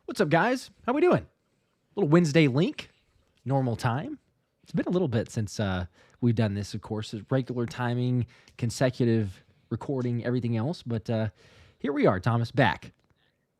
What's up, guys? How we doing? Little Wednesday Linc, normal time. It's been a little bit since we've done this, of course. It's regular timing, consecutive recording, everything else. But here we are, Thomas, back.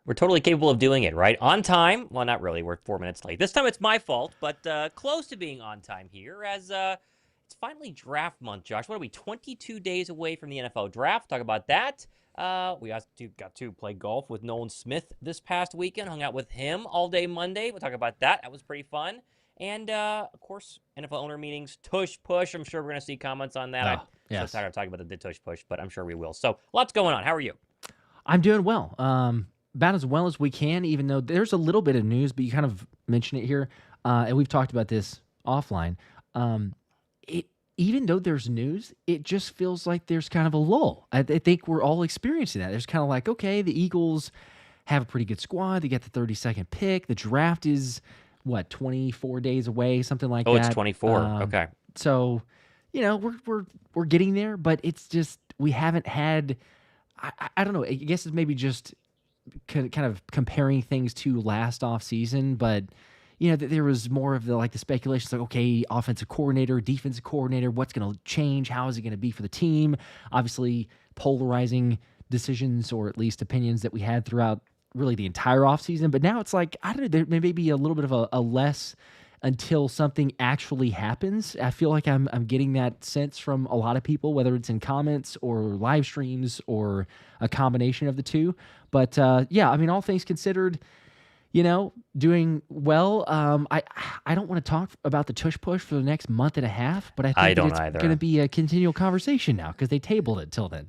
We're totally capable of doing it, right? On time. Well, not really. We're 4 minutes late. This time it's my fault, but close to being on time here as it's finally draft month, Josh. What are we, 22 days away from the NFL draft? Talk about that. We got to play golf with Nolan Smith this past weekend. Hung out with him all day Monday. We'll talk about that. That was pretty fun. And, of course, NFL owner meetings, Tush Push. I'm sure we're going to see comments on that. Yes. I'm so tired of talking about the Tush Push, but I'm sure we will. So, lots going on. How are you? I'm doing well. About as well as we can, even though there's a little bit of news, but you kind of mentioned it here. And we've talked about this offline. Even though there's news, it just feels like there's kind of a lull. I think we're all experiencing that. There's kind of like, okay, the Eagles have a pretty good squad. They get the 32nd pick. The draft is, 24 days away, something like that. Oh, it's 24. Okay. So, we're getting there, but it's just we haven't had. I don't know. I guess it's maybe just kind of comparing things to last off season, but. There was more of the speculations like, okay, offensive coordinator, defensive coordinator, what's going to change? How is it going to be for the team? Obviously, polarizing decisions or at least opinions that we had throughout really the entire offseason. But now it's like, I don't know, there may be a little bit of a less until something actually happens. I feel like I'm getting that sense from a lot of people, whether it's in comments or live streams or a combination of the two. But all things considered, doing well. I don't want to talk about the Tush Push for the next month and a half, but I think it's going to be a continual conversation now because they tabled it till then.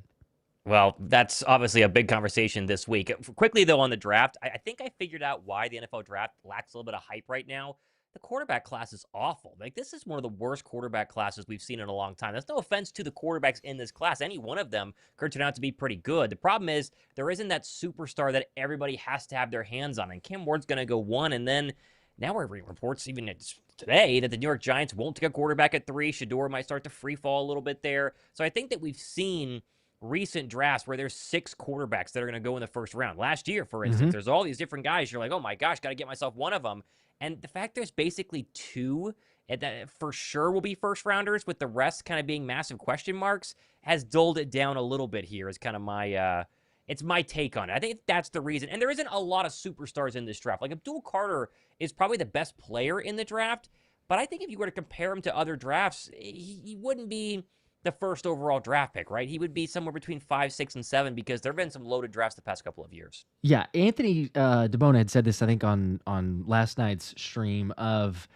Well, that's obviously a big conversation this week. Quickly, though, on the draft, I think I figured out why the NFL draft lacks a little bit of hype right now. The quarterback class is awful. This is one of the worst quarterback classes we've seen in a long time. That's no offense to the quarterbacks in this class. Any one of them could turn out to be pretty good. The problem is there isn't that superstar that everybody has to have their hands on. And Cam Ward's going to go one. And then now we're reading reports even today that the New York Giants won't take a quarterback at 3. Shador might start to free fall a little bit there. So I think that we've seen recent drafts where there's 6 quarterbacks that are going to go in the first round. Last year, for instance, there's all these different guys. You're like, oh my gosh, got to get myself one of them. And the fact there's basically 2 that for sure will be first rounders, with the rest kind of being massive question marks, has dulled it down a little bit here. Is kind of my it's my take on it. I think that's the reason. And there isn't a lot of superstars in this draft. Like Abdul Carter is probably the best player in the draft, but I think if you were to compare him to other drafts, he wouldn't be the first overall draft pick, right? He would be somewhere between 5, 6, and 7 because there have been some loaded drafts the past couple of years. Yeah, Anthony DeBona had said this, I think, on last night's stream of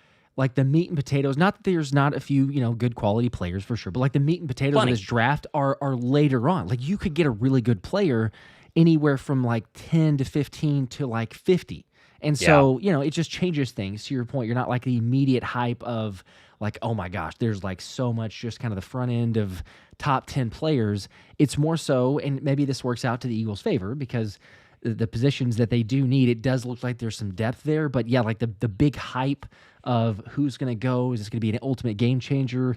the meat and potatoes. Not that there's not a few, good quality players for sure, but the meat and potatoes of this draft are later on. You could get a really good player anywhere from 10 to 15 to 50. And so, it just changes things. To your point, you're not the immediate hype of oh my gosh, there's so much just kind of the front end of top 10 players. It's more so, and maybe this works out to the Eagles' favor because the positions that they do need, it does look like there's some depth there. But yeah, the big hype of who's going to go, is this going to be an ultimate game changer?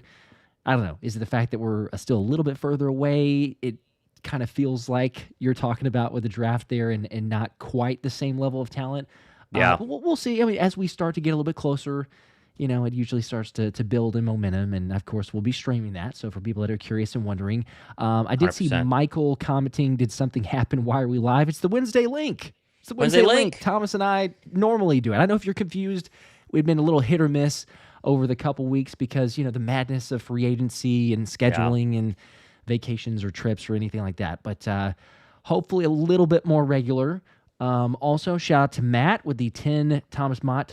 I don't know. Is it the fact that we're still a little bit further away? It kind of feels like you're talking about with the draft there and not quite the same level of talent. Yeah. But we'll see. I mean, as we start to get a little bit closer, it usually starts to build in momentum. And, of course, we'll be streaming that. So for people that are curious and wondering, I did 100%. See Michael commenting, did something happen? Why are we live? It's the Wednesday Linc. It's the Wednesday Linc. Thomas and I normally do it. I don't know if you're confused. We've been a little hit or miss over the couple weeks because, the madness of free agency and scheduling and vacations or trips or anything like that. But hopefully a little bit more regular. Also, shout out to Matt with the 10 Thomas Mott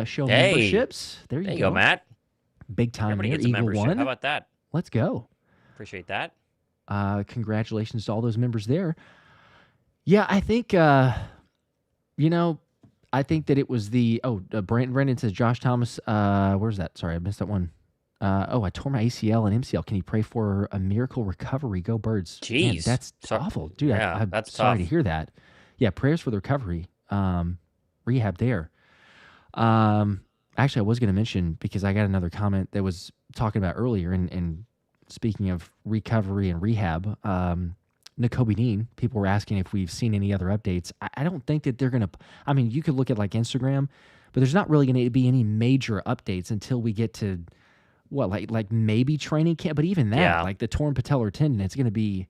show memberships. There you go, Matt. Big time there, Eagle One. How about that? Let's go. Appreciate that. Congratulations to all those members there. Yeah, I think, I think that it was Brandon says, Josh Thomas, where's that? Sorry, I missed that one. I tore my ACL and MCL. Can you pray for a miracle recovery? Go Birds. Jeez. Man, that's awful. Dude, I'm that's sorry tough to hear that. Yeah, prayers for the recovery, rehab there. Actually, I was going to mention, because I got another comment that was talking about earlier, and speaking of recovery and rehab, Nakobe Dean. People were asking if we've seen any other updates. I don't think that they're going to. I mean, you could look at like Instagram, but there's not really going to be any major updates until we get to what, like maybe training camp. But even that, Yeah. like the torn patellar tendon, it's going to be,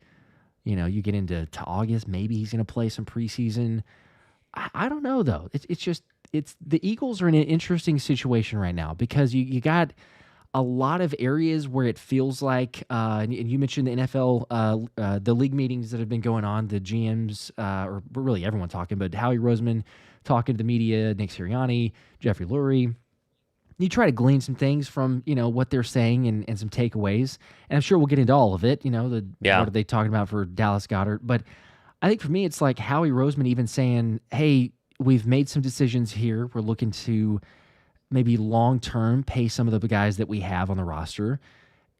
you get into August. Maybe he's going to play some preseason. I don't know though. It's the Eagles are in an interesting situation right now because you got a lot of areas where it feels like, and you mentioned the NFL, the league meetings that have been going on, the GMs, or really everyone talking, but Howie Roseman talking to the media, Nick Sirianni, Jeffrey Lurie. You try to glean some things from, what they're saying and some takeaways. And I'm sure we'll get into all of it, what are they talking about for Dallas Goedert. But I think for me, it's like Howie Roseman even saying, hey, we've made some decisions here. We're looking to maybe long-term pay some of the guys that we have on the roster.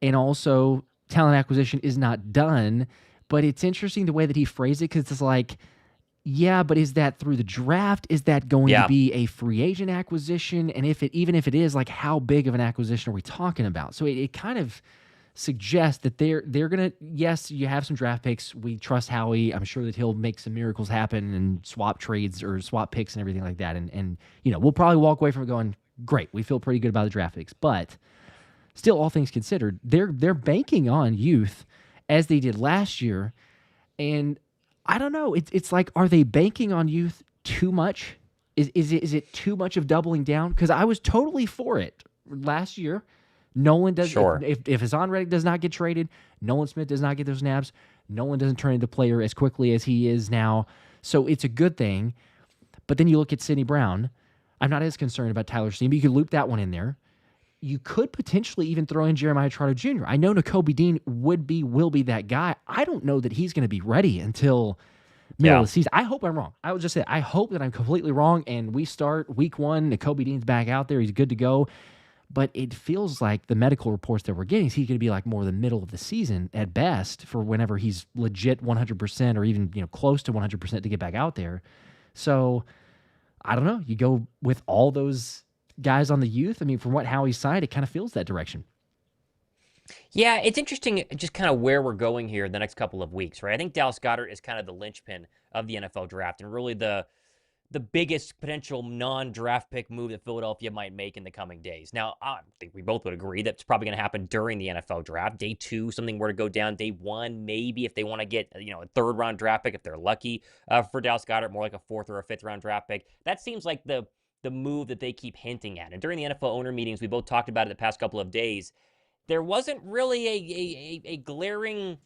And also, talent acquisition is not done. But it's interesting the way that he phrased it because it's like, yeah, but is that through the draft? Is that going to be a free agent acquisition? And even if it is, like, how big of an acquisition are we talking about? So it kind of suggests that they're going to, yes, you have some draft picks. We trust Howie. I'm sure that he'll make some miracles happen and swap trades or swap picks and everything like that. And we'll probably walk away from it going, great, we feel pretty good about the draft picks. But still, all things considered, they're banking on youth as they did last year. And I don't know. It's like, are they banking on youth too much? Is it too much of doubling down? Because I was totally for it last year. Nolan does. Sure. If Hassan Reddick does not get traded, Nolan Smith does not get those snaps. Nolan doesn't turn into a player as quickly as he is now. So it's a good thing. But then you look at Sidney Brown. I'm not as concerned about Tyler Steen, but you could loop that one in there. You could potentially even throw in Jeremiah Trotter Jr. I know Nakobe Dean will be that guy. I don't know that he's going to be ready until middle of the season. I hope I'm wrong. I would just say I hope that I'm completely wrong, and we start week 1, Nakobe Dean's back out there. He's good to go. But it feels like the medical reports that we're getting is he's going to be like more the middle of the season at best for whenever he's legit 100% or even close to 100% to get back out there. So I don't know. You go with all those guys on the youth. I mean, from what Howie's side, it kind of feels that direction. Yeah, it's interesting just kind of where we're going here in the next couple of weeks, right? I think Dallas Goedert is kind of the linchpin of the NFL draft and really the biggest potential non-draft pick move that Philadelphia might make in the coming days. Now, I think we both would agree that's probably going to happen during the NFL draft. Day 2, something were to go down. Day 1, maybe if they want to get a third-round draft pick, if they're lucky for Dallas Goedert, more like a 4th or a 5th-round draft pick. That seems like the move that they keep hinting at. And during the NFL owner meetings, we both talked about it the past couple of days. There wasn't really a glaring,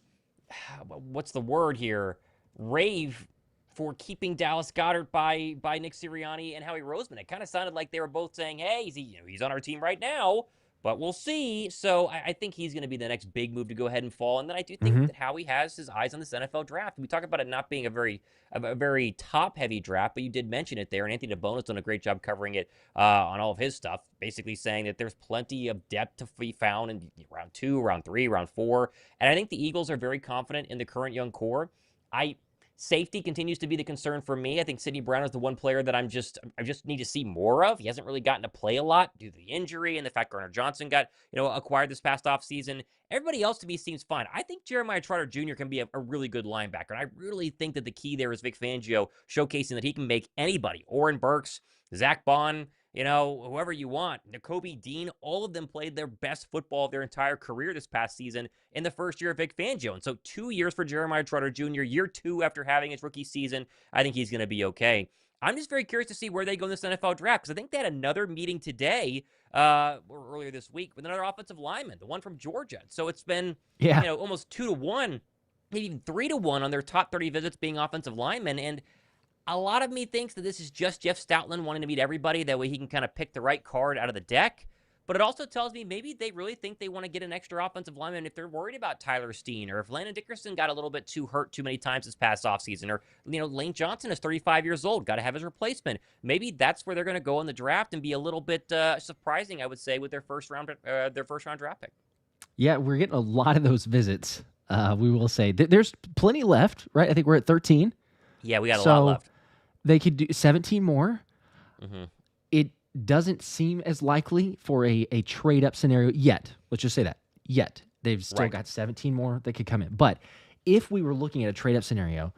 what's the word here, rave for keeping Dallas Goedert by Nick Sirianni and Howie Roseman. It kind of sounded like they were both saying, hey, he's on our team right now, but we'll see. So I think he's going to be the next big move to go ahead and fall. And then I do think that Howie has his eyes on this NFL draft. We talk about it not being a very top-heavy draft, but you did mention it there, and Anthony DeBono's done a great job covering it on all of his stuff, basically saying that there's plenty of depth to be found in round 2, round 3, round 4. And I think the Eagles are very confident in the current young core. Safety continues to be the concern for me. I think Sidney Brown is the one player that I just need to see more of. He hasn't really gotten to play a lot due to the injury and the fact Garner Johnson got acquired this past offseason. Everybody else to me seems fine. I think Jeremiah Trotter Jr. can be a really good linebacker. And I really think that the key there is Vic Fangio showcasing that he can make anybody, Oren Burks, Zach Bond, whoever you want, Nakobe Dean, all of them played their best football of their entire career this past season in the first year of Vic Fangio. And so 2 years for Jeremiah Trotter Jr., year 2 after having his rookie season, I think he's going to be okay. I'm just very curious to see where they go in this NFL draft because I think they had another meeting today or earlier this week with another offensive lineman, the one from Georgia. So it's been almost 2-1, maybe even 3-1 on their top 30 visits being offensive linemen. And a lot of me thinks that this is just Jeff Stoutland wanting to meet everybody. That way he can kind of pick the right card out of the deck. But it also tells me maybe they really think they want to get an extra offensive lineman if they're worried about Tyler Steen or if Landon Dickerson got a little bit too hurt too many times this past offseason or, Lane Johnson is 35 years old, got to have his replacement. Maybe that's where they're going to go in the draft and be a little bit surprising, I would say, with their first round draft pick. Yeah, we're getting a lot of those visits. We will say there's plenty left, right? I think we're at 13. Yeah, we got a lot left. They could do 17 more. Mm-hmm. It doesn't seem as likely for a trade-up scenario yet. Let's just say that. Yet. They've still got 17 more that could come in. But if we were looking at a trade-up scenario,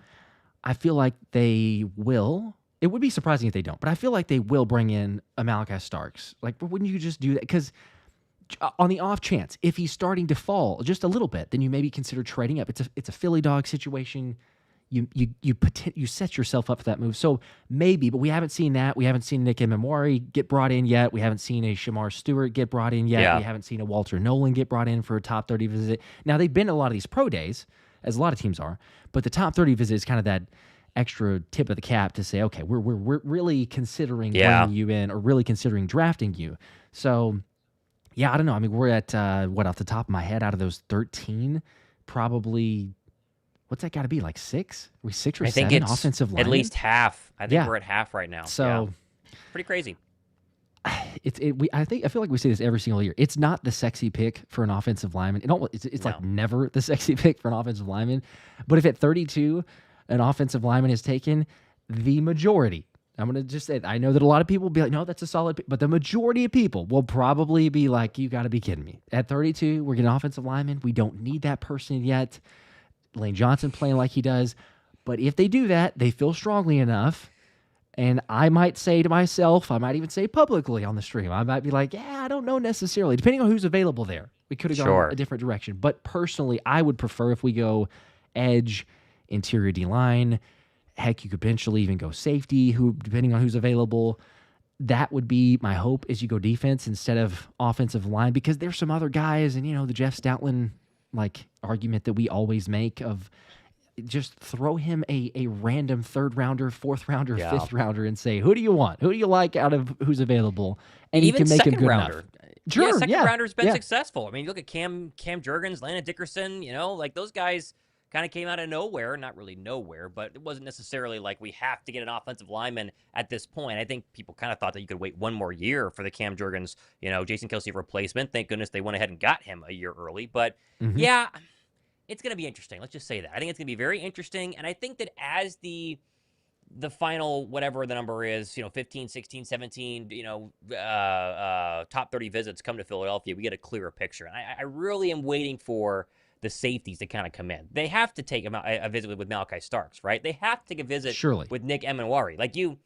I feel like they will. It would be surprising if they don't, but I feel like they will bring in a Malachi Starks. Like, wouldn't you just do that? Because on the off chance, if he's starting to fall just a little bit, then you maybe consider trading up. It's a Philly dog situation. You set yourself up for that move. So maybe, but we haven't seen that. We haven't seen Nick Emamwari get brought in yet. We haven't seen a Shamar Stewart get brought in yet. Yeah. We haven't seen a Walter Nolan get brought in for a top 30 visit. Now, they've been to a lot of these pro days, as a lot of teams are, but the top 30 visit is kind of that extra tip of the cap to say, okay, we're really considering bringing you in or really considering drafting you. So, yeah, I don't know. I mean, we're at, off the top of my head, out of those 13, probably, what's that got to be, like 6? Are we 6 or 7 offensive linemen? At least half. I think we're at half right now. So, pretty crazy. I feel like we say this every single year. It's not the sexy pick for an offensive lineman. It's like never the sexy pick for an offensive lineman. But if at 32 an offensive lineman is taken, the majority, I'm going to just say, I know that a lot of people will be like, no, that's a solid pick, but the majority of people will probably be like, you got to be kidding me. At 32, we're getting an offensive lineman. We don't need that person yet. Lane Johnson playing like he does. But if they do that, they feel strongly enough. And I might say to myself, I might even say publicly on the stream, I might be like, yeah, I don't know necessarily. Depending on who's available there, we could have gone a different direction. But personally, I would prefer if we go edge, interior D-line. Heck, you could potentially even go safety, depending on who's available. That would be my hope, is you go defense instead of offensive line, because there's some other guys, and the Jeff Stoutland argument that we always make of just throw him a random 3rd rounder, 4th rounder, 5th rounder, and say, who do you want? Who do you like out of who's available? And even you can make him good rounder. Enough. Sure, second rounder's been successful. I mean, you look at Cam Jurgens, Landon Dickerson, those guys kind of came out of nowhere. Not really nowhere, but it wasn't necessarily like we have to get an offensive lineman at this point. I think people kind of thought that you could wait one more year for the Cam Jurgens, Jason Kelce replacement. Thank goodness they went ahead and got him a year early. But yeah, it's going to be interesting. Let's just say that. I think it's going to be very interesting. And I think that as the final, whatever the number is, 15, 16, 17, top 30 visits come to Philadelphia, we get a clearer picture. And I really am waiting for the safeties to kind of come in. They have to take a visit with Malachi Starks, right? They have to take a visit with Nick Emmanwari.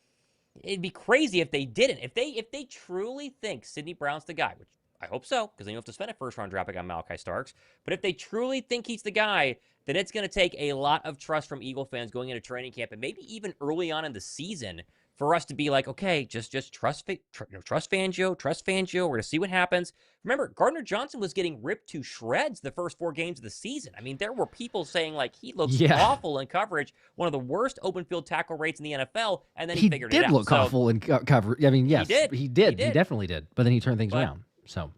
It'd be crazy if they didn't. If they truly think Sidney Brown's the guy, which I hope so, because then you have to spend a first-round draft pick on Malachi Starks. But if they truly think he's the guy, then it's going to take a lot of trust from Eagle fans going into training camp, and maybe even early on in the season, for us to be like, okay, just trust Fangio, We're going to see what happens. Remember, Gardner Johnson was getting ripped to shreds the first 4 games of the season. I mean, there were people saying he looks awful in coverage, one of the worst open field tackle rates in the NFL, and then he figured it out. He did look awful in coverage. I mean, yes, he did. He definitely did. But then he turned things around. So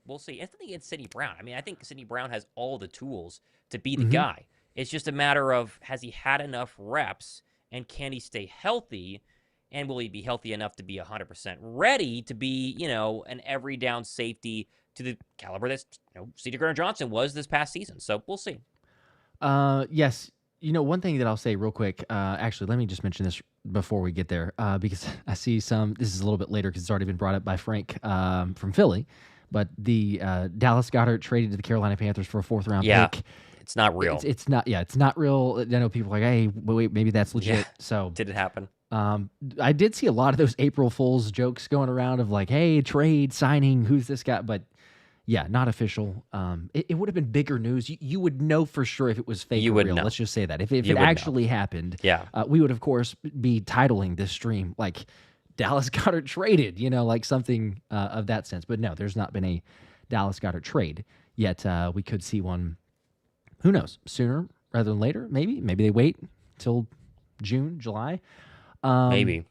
we'll see. And something against Sidney Brown. I mean, I think Sidney Brown has all the tools to be the guy. It's just a matter of, has he had enough reps, and can he stay healthy? And will he be healthy enough to be 100% ready to be, an every down safety to the caliber that, C.J. Gardner-Johnson was this past season? So we'll see. Yes. One thing that I'll say real quick, actually, let me just mention this before we get there, because I see this is a little bit later because it's already been brought up by Frank from Philly, but the Dallas Goedert traded to the Carolina Panthers for a 4th-round pick. It's not real. It's not real. I know people are like, hey, wait, maybe that's legit. Yeah. So did it happen? I did see a lot of those April Fool's jokes going around of like, hey, trade, signing, who's this guy? But yeah, not official. It would have been bigger news. You would know for sure if it was fake or real. Let's just say that. If it actually happened, we would, of course, be titling this stream like Dallas Goedert traded, like something of that sense. But no, there's not been a Dallas Goedert trade yet. We could see one, who knows, sooner rather than later, maybe. Maybe they wait till June, July. Maybe.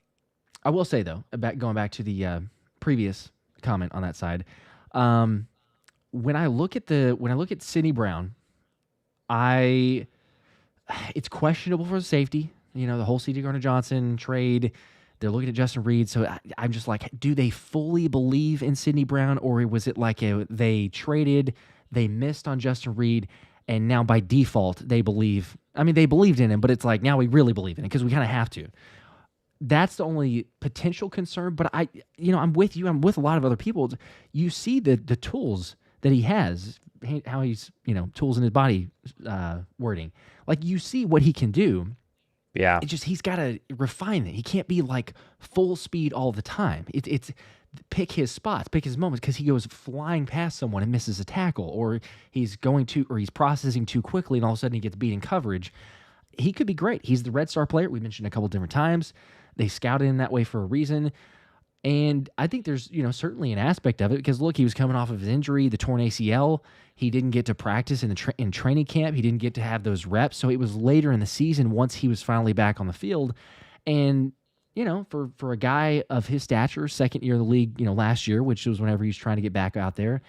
I will say, though, going back to the previous comment on that side, when I look at Sidney Brown, it's questionable for the safety. The whole C.J. Gardner-Johnson trade. They're looking at Justin Reed, so I'm just like, do they fully believe in Sidney Brown, or was it like they traded, they missed on Justin Reed, and now by default they believe? I mean, they believed in him, but it's like now we really believe in him because we kind of have to. That's the only potential concern. But I'm with you. I'm with a lot of other people. You see the tools that he has how he's, tools in his body wording. Like, you see what he can do. Yeah. It's just he's got to refine it. He can't be like full speed all the time. It's pick his spots, pick his moments, because he goes flying past someone and misses a tackle, or he's processing too quickly and all of a sudden he gets beat in coverage. He could be great. He's the Red Star player. We mentioned a couple different times. They scouted him that way for a reason. And I think there's, certainly an aspect of it because, look, he was coming off of his injury, the torn ACL. He didn't get to practice in training camp. He didn't get to have those reps. So it was later in the season once he was finally back on the field. And, for a guy of his stature, second year of the league, last year, which was whenever he's trying to get back out there,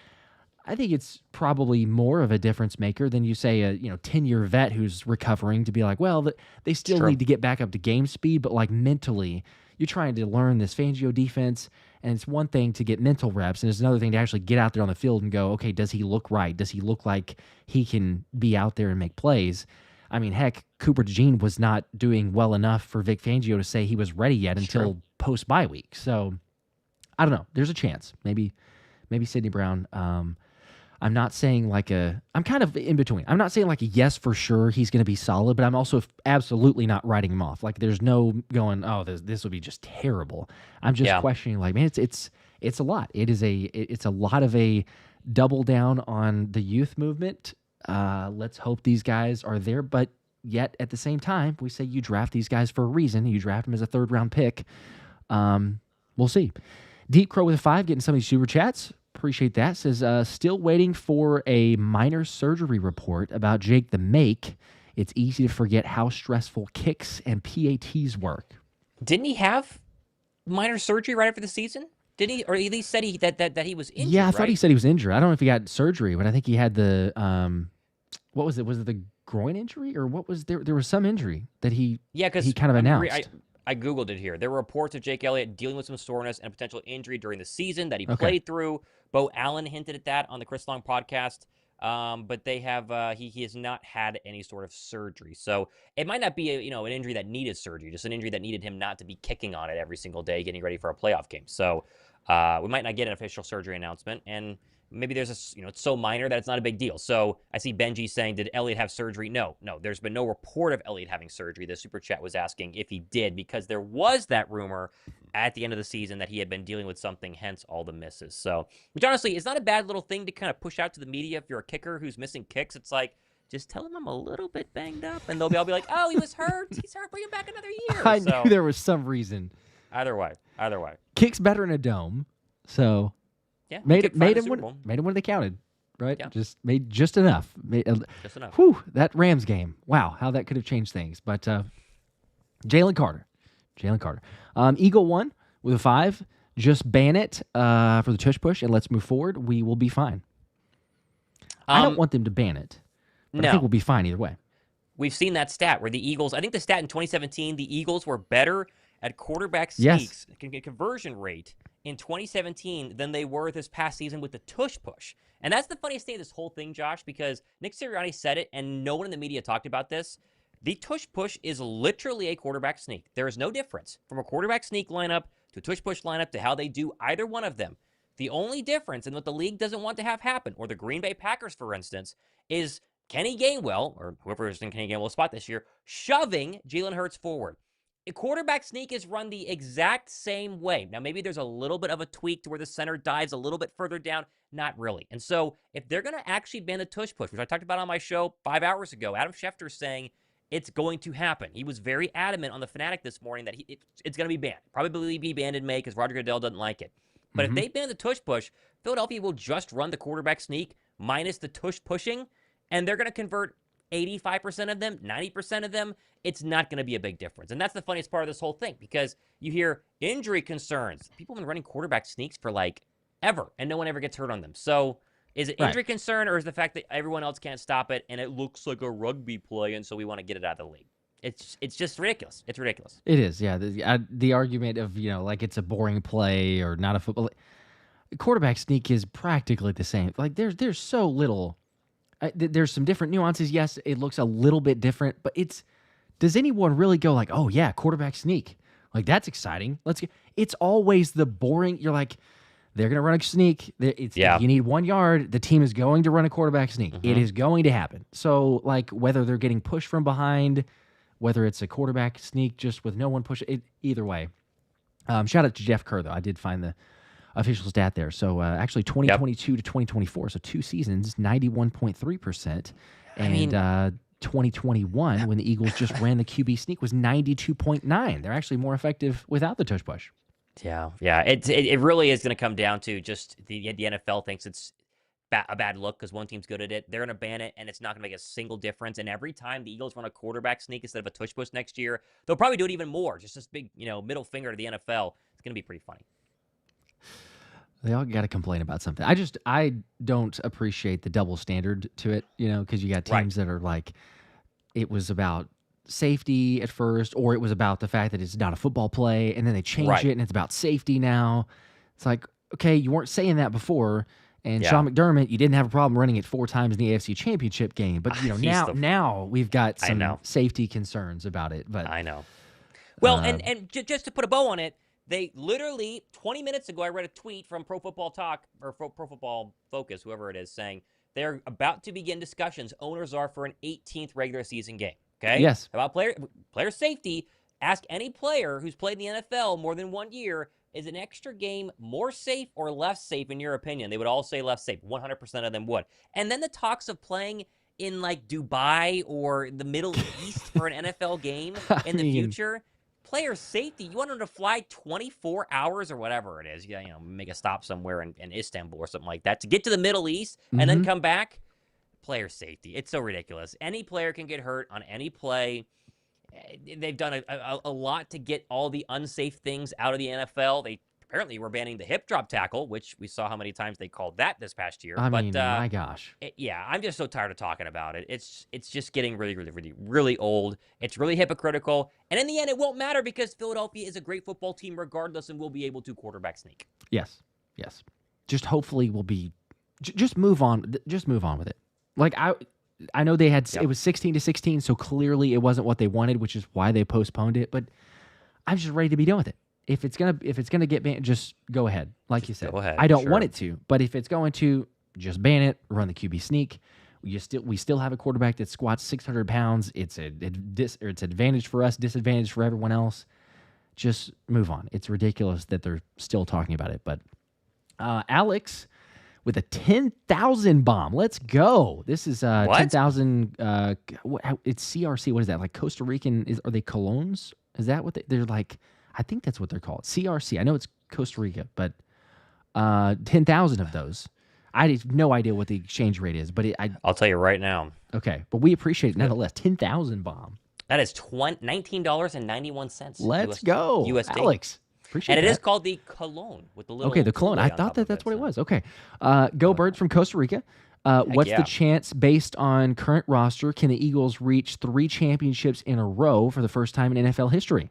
I think it's probably more of a difference maker than you say a 10-year vet who's recovering to be like, well, they still need to get back up to game speed, but like mentally, you're trying to learn this Fangio defense, and it's one thing to get mental reps, and it's another thing to actually get out there on the field and go, okay, does he look right? Does he look like he can be out there and make plays? I mean, heck, Cooper DeJean was not doing well enough for Vic Fangio to say he was ready yet until post-bye week. So, I don't know. There's a chance. Maybe Sidney Brown. I'm not saying I'm kind of in between. I'm not saying like a yes for sure he's going to be solid, but I'm also absolutely not writing him off. Like, there's no going, oh, this will be just terrible. I'm just questioning, like, man, it's a lot. It's a lot of a double down on the youth movement. Let's hope these guys are there, but yet at the same time, we say you draft these guys for a reason. You draft them as a 3rd-round pick. We'll see. Deep Crow with a 5, getting some of these super chats. Appreciate that. Says, still waiting for a minor surgery report about Jake the Make. It's easy to forget how stressful kicks and PATs work. Didn't he have minor surgery right after the season? Didn't he? Or at least said that he was injured, Yeah, I thought he said he was injured. I don't know if he got surgery, but I think he had the, what was it? Was it the groin injury? Or what was there? There was some injury that he kind of announced. I Googled it here. There were reports of Jake Elliott dealing with some soreness and a potential injury during the season that he played through. Bo Allen hinted at that on the Chris Long podcast. But they have he has not had any sort of surgery. So it might not be an injury that needed surgery, just an injury that needed him not to be kicking on it every single day, getting ready for a playoff game. So we might not get an official surgery announcement, and maybe there's it's so minor that it's not a big deal. So I see Benji saying, did Elliott have surgery? No, there's been no report of Elliott having surgery. The super chat was asking if he did, because there was that rumor at the end of the season that he had been dealing with something, hence all the misses. So, which honestly is not a bad little thing to kind of push out to the media. If you're a kicker who's missing kicks, it's like, just tell him I'm a little bit banged up, and they'll all be like, oh, he was hurt. He's hurt. Bring him back another year. I knew there was some reason. Either way. Kicks better in a dome, so yeah, made him when they counted, right? Yeah. Just made just enough. Just enough. Whew, that Rams game. Wow, how that could have changed things. But Jalen Carter. Eagle 1 with a 5. Just ban it for the tush push and let's move forward. We will be fine. I don't want them to ban it, but I think we'll be fine either way. We've seen that stat where the Eagles, I think the stat in 2017, the Eagles were better at quarterback sneaks, conversion rate in 2017 than they were this past season with the tush push. And that's the funniest thing of this whole thing, Josh, because Nick Sirianni said it and no one in the media talked about this. The tush push is literally a quarterback sneak. There is no difference from a quarterback sneak lineup to a tush push lineup to how they do either one of them. The only difference in what the league doesn't want to have happen, or the Green Bay Packers, for instance, is Kenny Gainwell, or whoever is in Kenny Gainwell's spot this year, shoving Jalen Hurts forward. A quarterback sneak is run the exact same way. Now, maybe there's a little bit of a tweak to where the center dives a little bit further down. Not really. And so if they're going to actually ban the tush push, which I talked about on my show 5 hours ago, Adam Schefter's saying it's going to happen. He was very adamant on The Fanatic this morning that it's going to be banned. Probably be banned in May because Roger Goodell doesn't like it. But if they ban the tush push, Philadelphia will just run the quarterback sneak minus the tush pushing, and they're going to convert 85% of them, 90% of them. It's not going to be a big difference. And that's the funniest part of this whole thing, because you hear injury concerns. People have been running quarterback sneaks for like ever, and no one ever gets hurt on them. So is it injury concern, or is the fact that everyone else can't stop it and it looks like a rugby play, and so we want to get it out of the league? It's just ridiculous. It's ridiculous. It is, yeah. The argument of, like it's a boring play or not a football. Quarterback sneak is practically the same. Like there's so little. There's some different nuances. Yes, it looks a little bit different, but does anyone really go like, oh yeah, quarterback sneak? Like that's exciting. It's always the boring. You're like, They're going to run a sneak. If Yeah. you need 1 yard, the team is going to run a quarterback sneak. It is going to happen. So, like, whether they're getting pushed from behind, whether it's a quarterback sneak just with no one pushing it, either way. Shout out to Jeff Kerr, though. I did find the official stat there. So, actually, 2022 to 2024, so 2 seasons, 91.3%. And 2021, when the Eagles just ran the QB sneak, was 92.9. They're actually more effective without the tush push. Yeah. It really is going to come down to just the NFL thinks it's a bad look because one team's good at it. They're going to ban it, and it's not going to make a single difference. And every time the Eagles run a quarterback sneak instead of a tush push next year, they'll probably do it even more. Just this big, middle finger to the NFL. It's going to be pretty funny. They all got to complain about something. I don't appreciate the double standard to it, because you got teams that are like, it was about safety at first, or it was about the fact that it's not a football play, and then they change it and it's about safety now. It's like, okay, you weren't saying that before, and Sean McDermott, you didn't have a problem running it 4 times in the AFC Championship game, but now we've got some safety concerns about it. But I know. Well, and just to put a bow on it, they literally 20 minutes ago, I read a tweet from Pro Football Talk or Pro Football Focus, whoever it is, saying they're about to begin discussions. Owners are for an 18th regular season game. Okay. Yes. About player safety. Ask any player who's played in the NFL more than 1 year, is an extra game more safe or less safe in your opinion? They would all say less safe. 100% of them would. And then the talks of playing in like Dubai or the Middle East for an NFL game in the future. Player safety. You want them to fly 24 hours or whatever it is. Make a stop somewhere in Istanbul or something like that to get to the Middle East and then come back. Player safety. It's so ridiculous. Any player can get hurt on any play. They've done a lot to get all the unsafe things out of the NFL. They apparently were banning the hip drop tackle, which we saw how many times they called that this past year. I mean, my gosh. I'm just so tired of talking about it. It's just getting really, really, really, really old. It's really hypocritical. And in the end, it won't matter because Philadelphia is a great football team regardless and will be able to quarterback sneak. Yes. Just hopefully we'll be just move on. Just move on with it. Like I know they had it was 16-16, so clearly it wasn't what they wanted, which is why they postponed it. But I'm just ready to be done with it. If it's gonna get banned, just go ahead. Like you said, go ahead. I don't want it to, but if it's going to, just ban it. Run the QB sneak. We still have a quarterback that squats 600 pounds. It's advantage for us, disadvantage for everyone else. Just move on. It's ridiculous that they're still talking about it. But Alex with a 10,000 bomb. Let's go. This is 10,000. It's CRC. What is that? Like Costa Rican? Are they colognes? Is that what they're like? I think that's what they're called. CRC. I know it's Costa Rica, but 10,000 of those. I have no idea what the exchange rate is, but I'll tell you right now. Okay, but we appreciate it nonetheless. 10,000 bomb. That is $19.91. Let's go, USD. Alex. Appreciate and that. it is called the cologne with the little. Okay, the cologne. I thought that's what it was. Okay, go Birds from Costa Rica. What's the chance, based on current roster, can the Eagles reach 3 championships in a row for the first time in NFL history?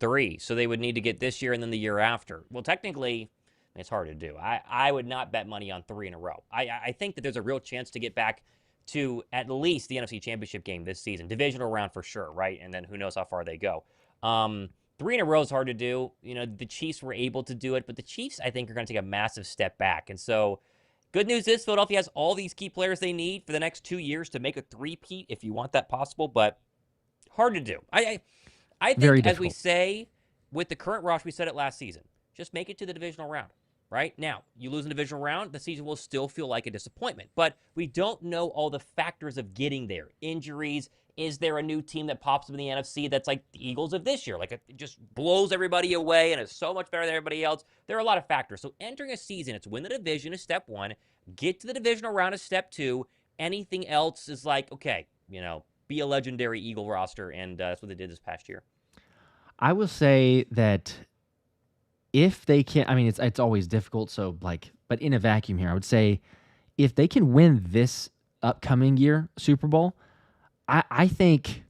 3. So they would need to get this year and then the year after. Well, technically, it's hard to do. I would not bet money on 3 in a row. I think that there's a real chance to get back to at least the NFC Championship game this season. Divisional round for sure, right? And then who knows how far they go. 3 in a row is hard to do. The Chiefs were able to do it, but the Chiefs, I think, are going to take a massive step back. And so good news is Philadelphia has all these key players they need for the next 2 years to make a three-peat if you want that possible, but hard to do. I think, Very as we difficult. say, with the current roster, we said it last season, just make it to the divisional round, right? Now, you lose in the divisional round, the season will still feel like a disappointment, but we don't know all the factors of getting there. Injuries, is there a new team that pops up in the NFC that's like the Eagles of this year? Like it just blows everybody away and is so much better than everybody else. There are a lot of factors. So entering a season, it's win the division is step 1, get to the divisional round is step 2. Anything else is like, okay, be a legendary Eagle roster, and that's what they did this past year. I will say that if they can, I mean, it's always difficult. So but in a vacuum here, I would say if they can win this upcoming year Super Bowl, I think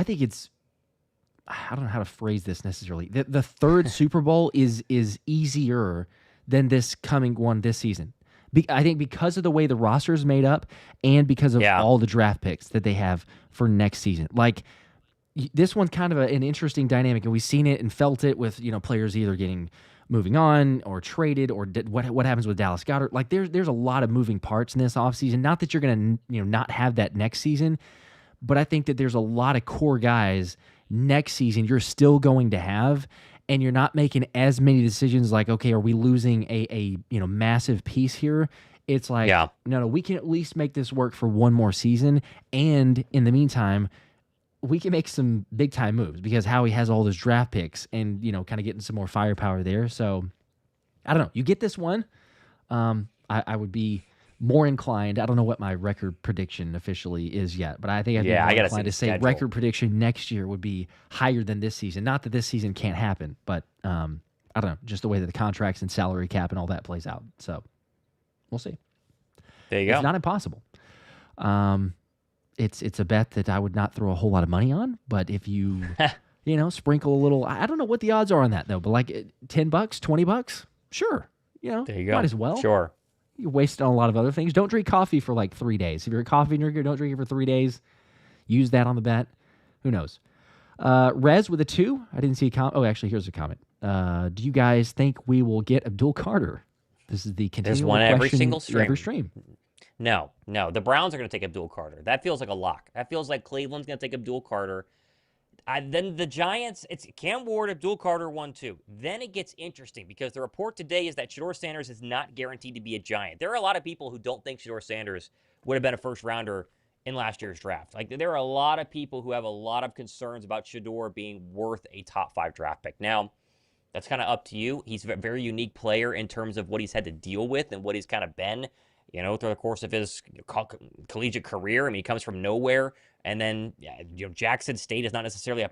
it's, I don't know how to phrase this necessarily. The third Super Bowl is easier than this coming one this season. I think because of the way the roster is made up and because of all the draft picks that they have for next season. Like, this one's kind of an interesting dynamic, and we've seen it and felt it with players either getting moving on or traded or what happens with Dallas Goedert. Like there's a lot of moving parts in this offseason. Not that you're going to not have that next season, but I think that there's a lot of core guys next season you're still going to have, and you're not making as many decisions like, okay, are we losing a massive piece here? It's like, no, we can at least make this work for one more season, and in the meantime, we can make some big-time moves because Howie has all those draft picks and, kind of getting some more firepower there. So, I don't know. You get this one, I would be more inclined. I don't know what my record prediction officially is yet, but I think I'd be more inclined to say record prediction next year would be higher than this season. Not that this season can't happen, but I don't know, just the way that the contracts and salary cap and all that plays out. So, we'll see. There you go. It's not impossible. It's a bet that I would not throw a whole lot of money on, but if you, sprinkle a little, I don't know what the odds are on that though, but like $10, $20, sure. There you go. Might as well. Sure. You waste it on a lot of other things. Don't drink coffee for like 3 days. If you're a coffee drinker, don't drink it for 3 days. Use that on the bet. Who knows? Rez with a 2. I didn't see a comment. Oh, actually, here's a comment. Do you guys think we will get Abdul Carter? This is the continual There's one every single stream. Every stream. No. The Browns are going to take Abdul Carter. That feels like a lock. That feels like Cleveland's going to take Abdul Carter. Then the Giants, it's Cam Ward, Abdul Carter, 1-2. Then it gets interesting because the report today is that Shedeur Sanders is not guaranteed to be a Giant. There are a lot of people who don't think Shedeur Sanders would have been a first-rounder in last year's draft. Like, there are a lot of people who have a lot of concerns about Shedeur being worth a top 5 draft pick. Now, that's kind of up to you. He's a very unique player in terms of what he's had to deal with and what he's kind of been, through the course of his collegiate career. I mean, he comes from nowhere. And then, Jackson State is not necessarily a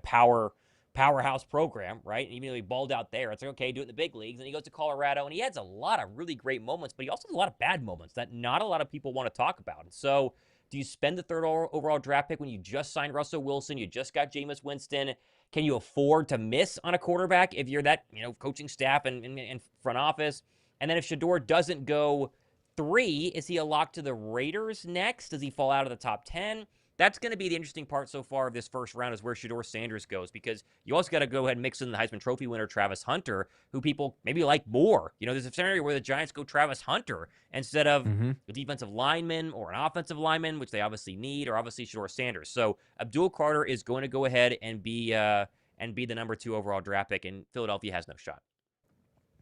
powerhouse program, right? Even though he balled out there, it's like, okay, do it in the big leagues. And he goes to Colorado, and he has a lot of really great moments, but he also has a lot of bad moments that not a lot of people want to talk about. And so, do you spend the 3rd overall draft pick when you just signed Russell Wilson, you just got Jameis Winston? Can you afford to miss on a quarterback if you're that, coaching staff and front office? And then if Shedeur doesn't go 3, is he a lock to the Raiders next? Does he fall out of the top 10? That's going to be the interesting part so far of this first round is where Shedeur Sanders goes, because you also got to go ahead and mix in the Heisman Trophy winner Travis Hunter, who people maybe like more. There's a scenario where the Giants go Travis Hunter instead of a defensive lineman or an offensive lineman, which they obviously need, or obviously Shedeur Sanders. So Abdul Carter is going to go ahead and be the number 2 overall draft pick, and Philadelphia has no shot.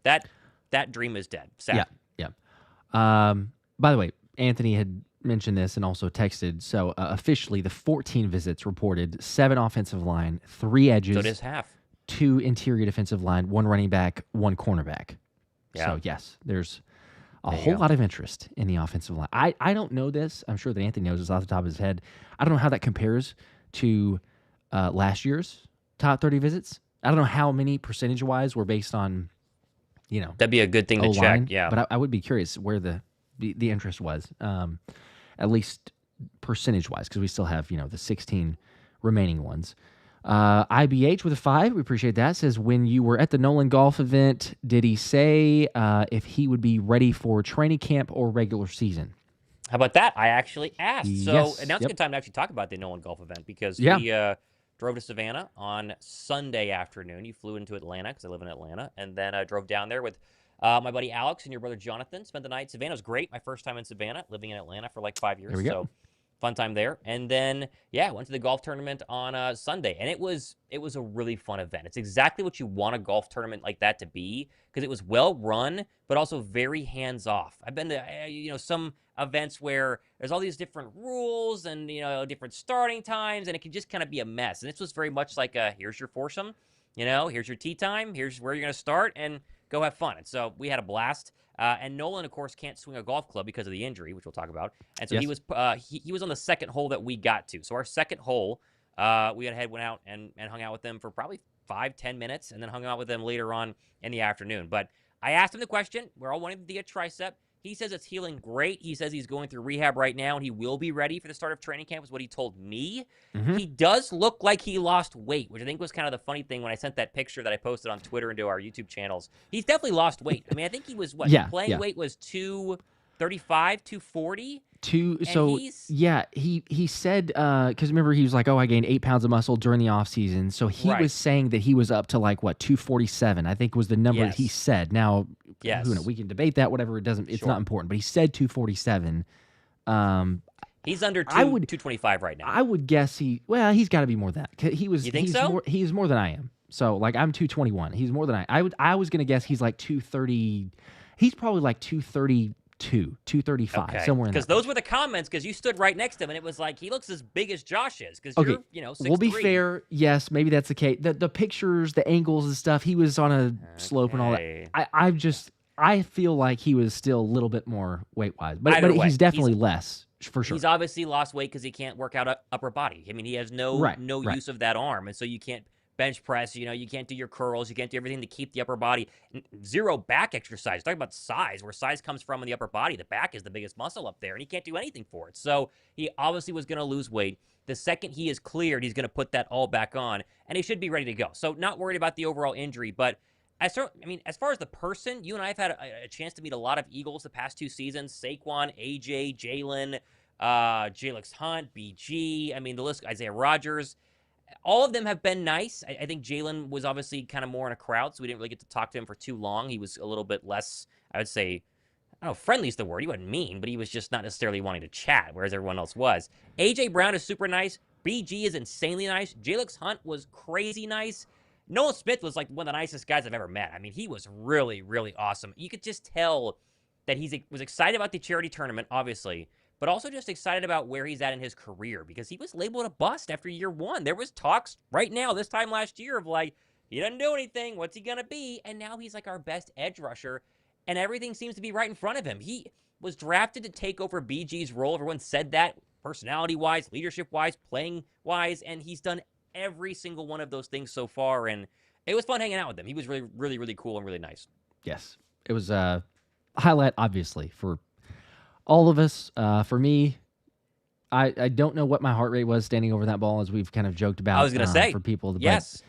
That dream is dead. Sadly. Yeah. By the way, Anthony had mentioned this and also texted. So officially, the 14 visits reported: 7 offensive line, 3 edges. So it is half. 2 interior defensive line, 1 running back, 1 cornerback. Yeah. So yes, there's a whole lot of interest in the offensive line. I don't know this. I'm sure that Anthony knows this off the top of his head. I don't know how that compares to last year's top 30 visits. I don't know how many percentage-wise were based on, that'd be a good thing to check. Yeah, but I would be curious where the interest was, at least percentage-wise, because we still have, the 16 remaining ones. IBH with a 5, we appreciate that, says, when you were at the Nolan Golf event, did he say if he would be ready for training camp or regular season? How about that? I actually asked. Yes. So now's a good time to actually talk about the Nolan Golf event, because we drove to Savannah on Sunday afternoon. You flew into Atlanta, because I live in Atlanta, and then I drove down there with my buddy Alex and your brother Jonathan. Spent the night. Savannah was great. My first time in Savannah, living in Atlanta for like 5 years. There we go. So fun time there. And then, went to the golf tournament on Sunday. And it was a really fun event. It's exactly what you want a golf tournament like that to be, because it was well run, but also very hands off. I've been to, some events where there's all these different rules and, different starting times, and it can just kind of be a mess. And this was very much like here's your foursome, here's your tee time, here's where you're going to start, and go have fun. And so we had a blast. And Nolan, of course, can't swing a golf club because of the injury, which we'll talk about. And so he was on the second hole that we got to. So our second hole, went out and hung out with them for probably 5-10 minutes, and then hung out with them later on in the afternoon. But I asked him the question. We're all wanting to get tricep. He says it's healing great. He says he's going through rehab right now, and he will be ready for the start of training camp, is what he told me. Mm-hmm. He does look like he lost weight, which I think was kind of the funny thing when I sent that picture that I posted on Twitter and to our YouTube channels. He's definitely lost weight. I mean, I think he was, playing weight was 235, 240. Yeah, he said, because remember he was like, oh, I gained 8 pounds of muscle during the off season. So he was saying that he was up to like what 247, I think was the number that he said. Now, who knows, we can debate that, whatever. It's not important, but he said 247. He's under 225 right now. I would guess he's got to be more than that. You think so? He's more than I am. So like I'm 221. He's more than I was gonna guess he's like 230. He's probably like 232, 235, somewhere in there. Because those were the comments, because you stood right next to him, and it was like, he looks as big as Josh is, because you're, 6'3". We'll be fair. Yes, maybe that's the case. The pictures, the angles and stuff, he was on a slope and all that. I feel like he was still a little bit more weight-wise. But he's definitely less, for sure. He's obviously lost weight because he can't work out upper body. I mean, he has no use of that arm, and so you can't bench press, you can't do your curls, you can't do everything to keep the upper body. Zero back exercise. Talking about size, where size comes from in the upper body. The back is the biggest muscle up there, and he can't do anything for it. So he obviously was going to lose weight. The second he is cleared, he's going to put that all back on, and he should be ready to go. So not worried about the overall injury, but as far as the person, you and I have had a chance to meet a lot of Eagles the past 2 seasons. Saquon, AJ, Jalen, Jalix Hunt, BG. I mean, the list, Isaiah Rodgers. All of them have been nice. I think Jalen was obviously kind of more in a crowd, so we didn't really get to talk to him for too long. He was a little bit less, I would say, I don't know, friendly's the word. He wasn't mean, but he was just not necessarily wanting to chat, whereas everyone else was. AJ Brown is super nice. BG is insanely nice. Jalix Hunt was crazy nice. Nolan Smith was like one of the nicest guys I've ever met. I mean, he was really, really awesome. You could just tell that he was excited about the charity tournament, obviously, but also just excited about where he's at in his career, because he was labeled a bust after year 1. There was talks right now, this time last year, of like, he doesn't do anything, what's he going to be? And now he's like our best edge rusher, and everything seems to be right in front of him. He was drafted to take over BG's role. Everyone said that, personality-wise, leadership-wise, playing-wise, and he's done every single one of those things so far, and it was fun hanging out with him. He was really, really, really cool and really nice. Yes. It was a highlight, obviously, for all of us. For me, I don't know what my heart rate was standing over that ball, as we've kind of joked about. I was going to say. For people. Yes.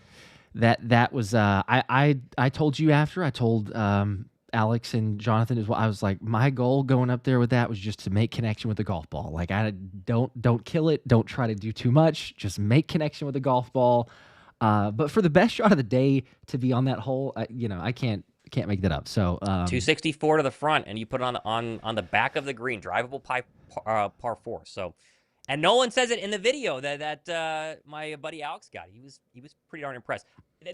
That was, I told you after, I told Alex and Jonathan as well, I was like, my goal going up there with that was just to make connection with the golf ball. Like, I don't kill it. Don't try to do too much. Just make connection with the golf ball. But for the best shot of the day to be on that hole, I can't make that up. So 264 to the front, and you put it on the back of the green, drivable par 4. So, and Nolan says it in the video that my buddy Alex got. He was pretty darn impressed.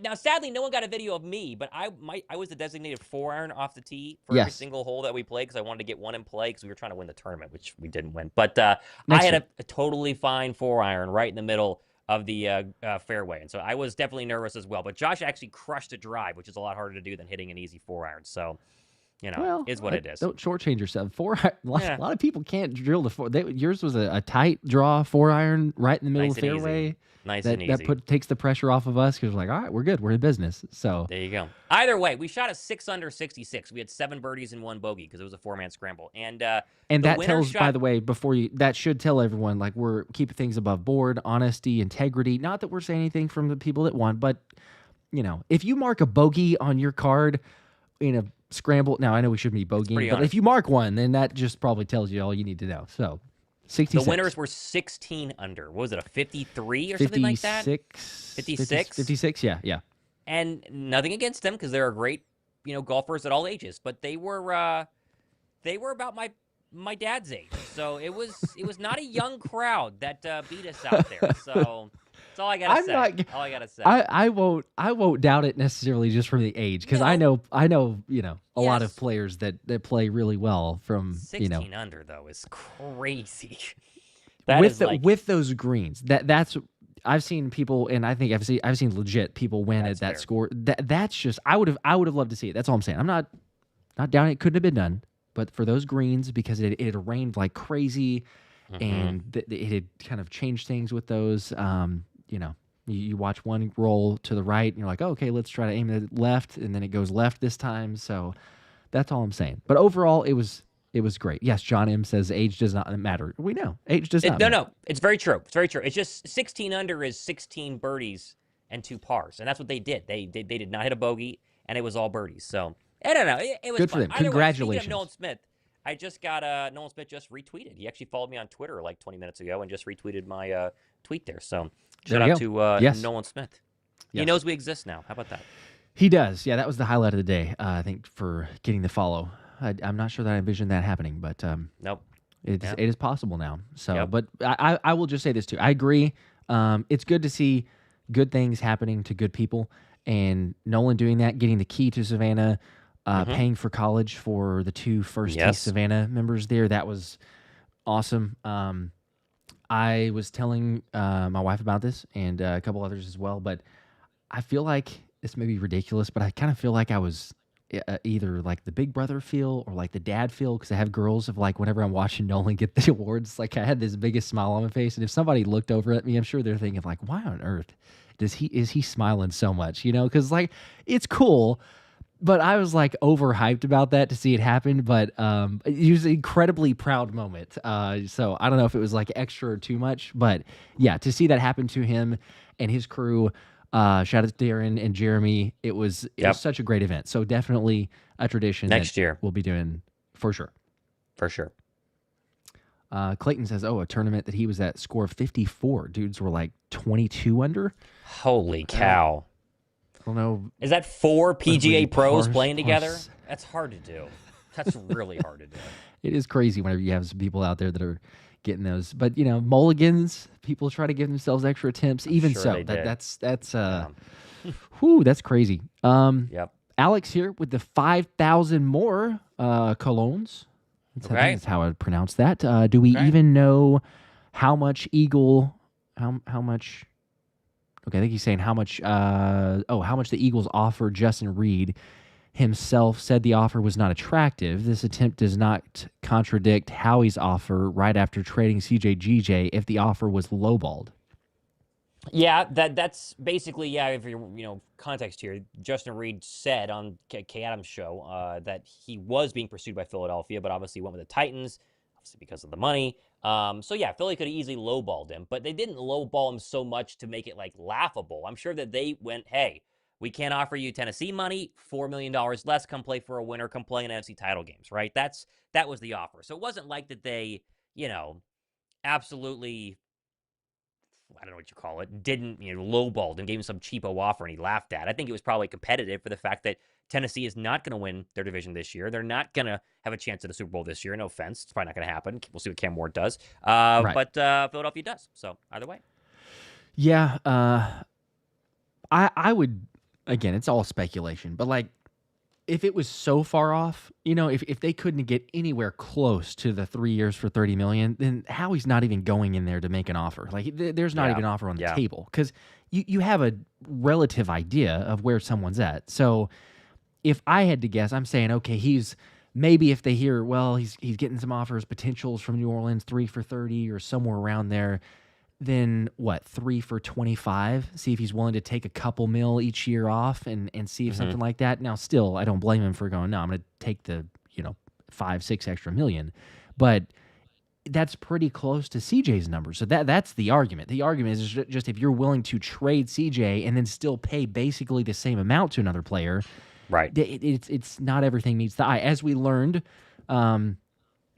Now, sadly, no one got a video of me, but I was the designated 4-iron off the tee for every single hole that we played, because I wanted to get one in play, because we were trying to win the tournament, which we didn't win. But I had a totally fine 4-iron right in the middle of the fairway, and so I was definitely nervous as well. But Josh actually crushed a drive, which is a lot harder to do than hitting an easy 4-iron. So, is what it is. Don't shortchange yourself. 4-iron. A lot of people can't drill the 4. Yours was a tight draw 4-iron right in the middle of the fairway. Nice and easy. That takes the pressure off of us, because we're like, all right, we're good. We're in business. So there you go. Either way, we shot a 6 under 66. We had 7 birdies and 1 bogey, because it was a 4-man scramble. And that tells, by the way, that should tell everyone, like, we're keeping things above board, honesty, integrity. Not that we're saying anything from the people that won, but if you mark a bogey on your card in a scramble, now I know we shouldn't be bogeying, but if you mark one, then that just probably tells you all you need to know. So 66. The winners were 16 under. What was it, a 53 or something like that? 56? 56, yeah. And nothing against them, because they're great, golfers at all ages. But they were about my dad's age. So it was not a young crowd that beat us out there. So that's all I gotta say. I won't doubt it necessarily just from the age, because I know a lot of players that play really well from 16 under though is crazy. With those greens. That's I've seen people, and I think I've seen legit people win at that score. That's just I would have loved to see it. That's all I'm saying. I'm not doubting it couldn't have been done, but for those greens, because it had rained like crazy, and it had kind of changed things with those. You watch one roll to the right, and you're like, oh, okay, let's try to aim it left, and then it goes left this time. So that's all I'm saying. But overall, it was great. Yes, John M says age does not matter. We know age does not matter. No, it's very true. It's very true. It's just 16 under is 16 birdies and 2 pars, and that's what they did. They did not hit a bogey, and it was all birdies. So I don't know. It was good fun. for them. Congratulations. Speaking of Nolan Smith, I just got Nolan Smith just retweeted. He actually followed me on Twitter like 20 minutes ago and just retweeted my tweet there. So shout out to Yes. Nolan Smith. Yes. He knows we exist now. How about that? He does. Yeah, that was the highlight of the day, I think, for getting the follow. I'm not sure that I envisioned that happening, but nope. It is possible now. So, Yep. But I will just say this too. I agree. It's good to see good things happening to good people, and Nolan doing that, getting the key to Savannah, paying for college for the 2 first-team Savannah members there. That was awesome. I was telling my wife about this and a couple others as well, but I feel like this may be ridiculous, but I kind of feel like I was either like the big brother feel or like the dad feel, because I have girls of like whenever I'm watching Nolan get the awards, like I had this biggest smile on my face, and if somebody looked over at me, I'm sure they're thinking like, why on earth is he smiling so much? You know, because like it's cool, but I was like overhyped about that to see it happen. But it was an incredibly proud moment. So I don't know if it was like extra or too much, but yeah, to see that happen to him and his crew. Shout out to Darren and Jeremy. It was such a great event. So definitely a tradition next year we'll be doing for sure. For sure. Clayton says, a tournament that he was at, score of 54. Dudes were like 22 under. Holy cow. I don't know. Is that 4 PGA pros playing together? That's hard to do. That's really hard to do. It is crazy whenever you have some people out there that are getting those, but you know, mulligans, people try to give themselves extra attempts. Even sure so, that's crazy. Yep. Alex here with the 5,000 more colognes. I think that's how I would pronounce that. Do we even know how much Eagle? How much? Okay, I think he's saying how much. How much the Eagles offered Justin Reed. Himself said the offer was not attractive. This attempt does not contradict Howie's offer right after trading CJ if the offer was lowballed. Yeah, that's basically, if you're, context here, Justin Reed said on K. Adams' show that he was being pursued by Philadelphia, but obviously went with the Titans, obviously because of the money. Philly could have easily lowballed him, but they didn't lowball him so much to make it like laughable. I'm sure that they went, hey, we can't offer you Tennessee money, $4 million less, come play for a winner, come play in NFC title games, right? That was the offer. So it wasn't like that they, absolutely, I don't know what you call it, didn't, lowballed and gave him some cheapo offer and he laughed at. I think it was probably competitive for the fact that Tennessee is not going to win their division this year. They're not going to have a chance at the Super Bowl this year. No offense. It's probably not going to happen. We'll see what Cam Ward does. But Philadelphia does. So either way. Yeah. I would, again, it's all speculation, but like, if it was so far off, if they couldn't get anywhere close to the 3 years for $30 million, then Howie's not even going in there to make an offer. Like, there's not even an offer on the table, because you have a relative idea of where someone's at. So if I had to guess, I'm saying, okay, he's maybe, if they hear, well, he's getting some offers, potentials from New Orleans, 3 for 30 or somewhere around there. Then what, 3 for 25? See if he's willing to take a couple mil each year off and see if something like that. Now, still, I don't blame him for going, no, I'm going to take the 5-6 extra million, but that's pretty close to CJ's number. So that's the argument. The argument is just if you're willing to trade CJ and then still pay basically the same amount to another player, right? It's not everything meets the eye, as we learned.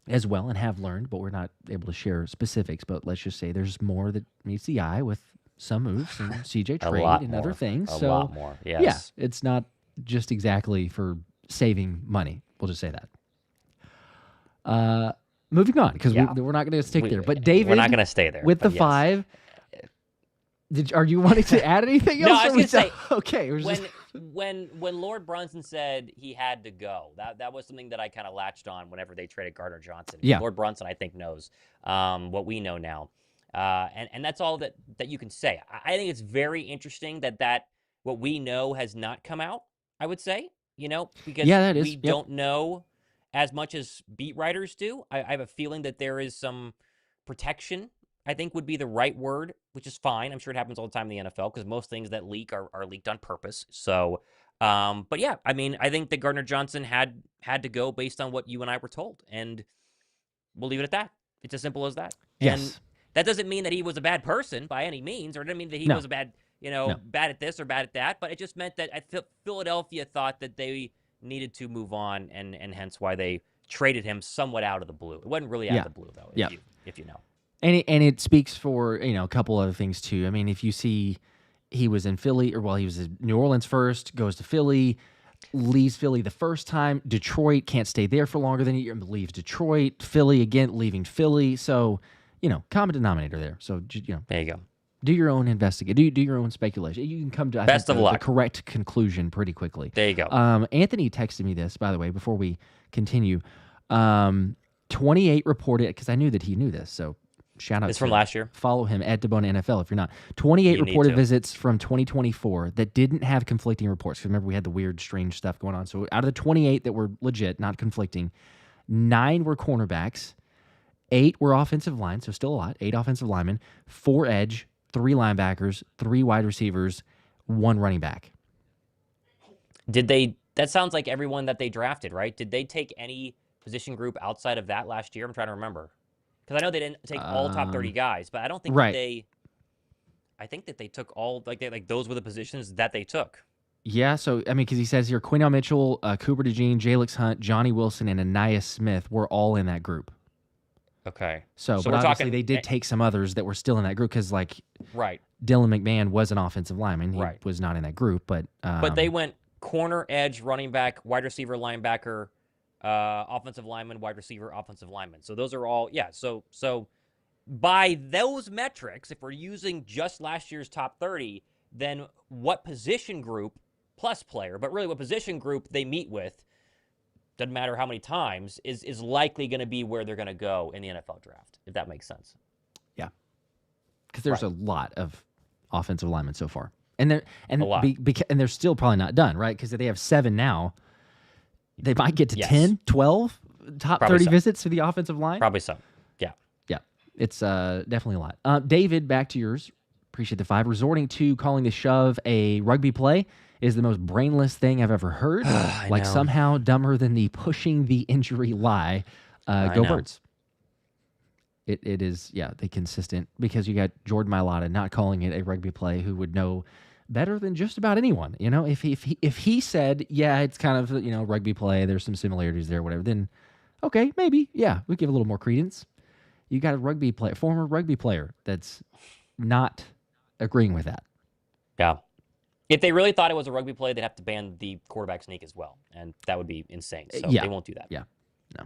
As well, and have learned, but we're not able to share specifics. But let's just say there's more that meets the eye with some moves and CJ trade and other things. A lot more, yes. Yeah, it's not just exactly for saving money. We'll just say that. Moving on, because we're not going to stick there. But David, we're not going to stay there with the 5. Are you wanting to add anything else? No, I was going to say. Okay. When Lord Brunson said he had to go, that was something that I kind of latched on whenever they traded Gardner Johnson. Yeah. Lord Brunson, I think, knows what we know now, and that's all that you can say. I think it's very interesting that what we know has not come out. I would say, because we don't know as much as beat writers do. I have a feeling that there is some protection, I think would be the right word, which is fine. I'm sure it happens all the time in the NFL because most things that leak are leaked on purpose. So, but yeah, I mean, I think that Gardner Johnson had to go based on what you and I were told, and we'll leave it at that. It's as simple as that. Yes. And that doesn't mean that he was a bad person by any means, or it doesn't mean that he was a bad, bad at this or bad at that, but it just meant that Philadelphia thought that they needed to move on, and hence why they traded him somewhat out of the blue. It wasn't really out of the blue, though, if you know. And it speaks for, a couple other things, too. I mean, if you see he was in Philly, he was in New Orleans first, goes to Philly, leaves Philly the first time. Detroit, can't stay there for longer than a year, leaves Detroit. Philly, again, leaving Philly. So, common denominator there. So, there you go. Do your own investigation. Do your own speculation. You can come to the correct conclusion pretty quickly. There you go. Anthony texted me this, by the way, before we continue. 28 reported, because I knew that he knew this, so shout out. It's from last year. Follow him at DeBona NFL if you're not. 28 reported visits from 2024 that didn't have conflicting reports. Because remember, we had the weird, strange stuff going on. So out of the 28 that were legit, not conflicting, 9 were cornerbacks, 8 were offensive line, so still a lot, 8 offensive linemen, 4 edge, 3 linebackers, 3 wide receivers, 1 running back. That sounds like everyone that they drafted, right? Did they take any position group outside of that last year? I'm trying to remember. Because I know they didn't take all top 30 guys, but I don't think I think that they took all, those were the positions that they took. Yeah, so, because he says here, Quinell Mitchell, Cooper DeJean, Jalix Hunt, Johnny Wilson, and Anais Smith were all in that group. Okay. So but obviously they did take some others that were still in that group because, right. Dylan McMahon was an offensive lineman. He was not in that group, but they went corner, edge, running back, wide receiver, linebacker, offensive lineman, wide receiver, offensive lineman. So those are all, So by those metrics, if we're using just last year's top 30, then what position group plus player, but really what position group they meet with, doesn't matter how many times, is likely going to be where they're going to go in the NFL draft, if that makes sense. Yeah. Because there's a lot of offensive linemen so far. And they're still probably not done, right? Because if they have 7 now, they might get to 10, 12 top probably 30 visits to the offensive line. Probably so. Yeah. Yeah. It's definitely a lot. David, back to yours. Appreciate the 5. Resorting to calling the shove a rugby play is the most brainless thing I've ever heard. Somehow dumber than the pushing the injury lie. Go Birds. It is, the consistent, because you got Jordan Mailata not calling it a rugby play, who would know better than just about anyone. If he said, it's kind of, rugby play, there's some similarities there, whatever, then okay, maybe, we give a little more credence. You got a former rugby player that's not agreeing with that. Yeah. If they really thought it was a rugby play, they'd have to ban the quarterback sneak as well, and that would be insane. So they won't do that. Yeah, no.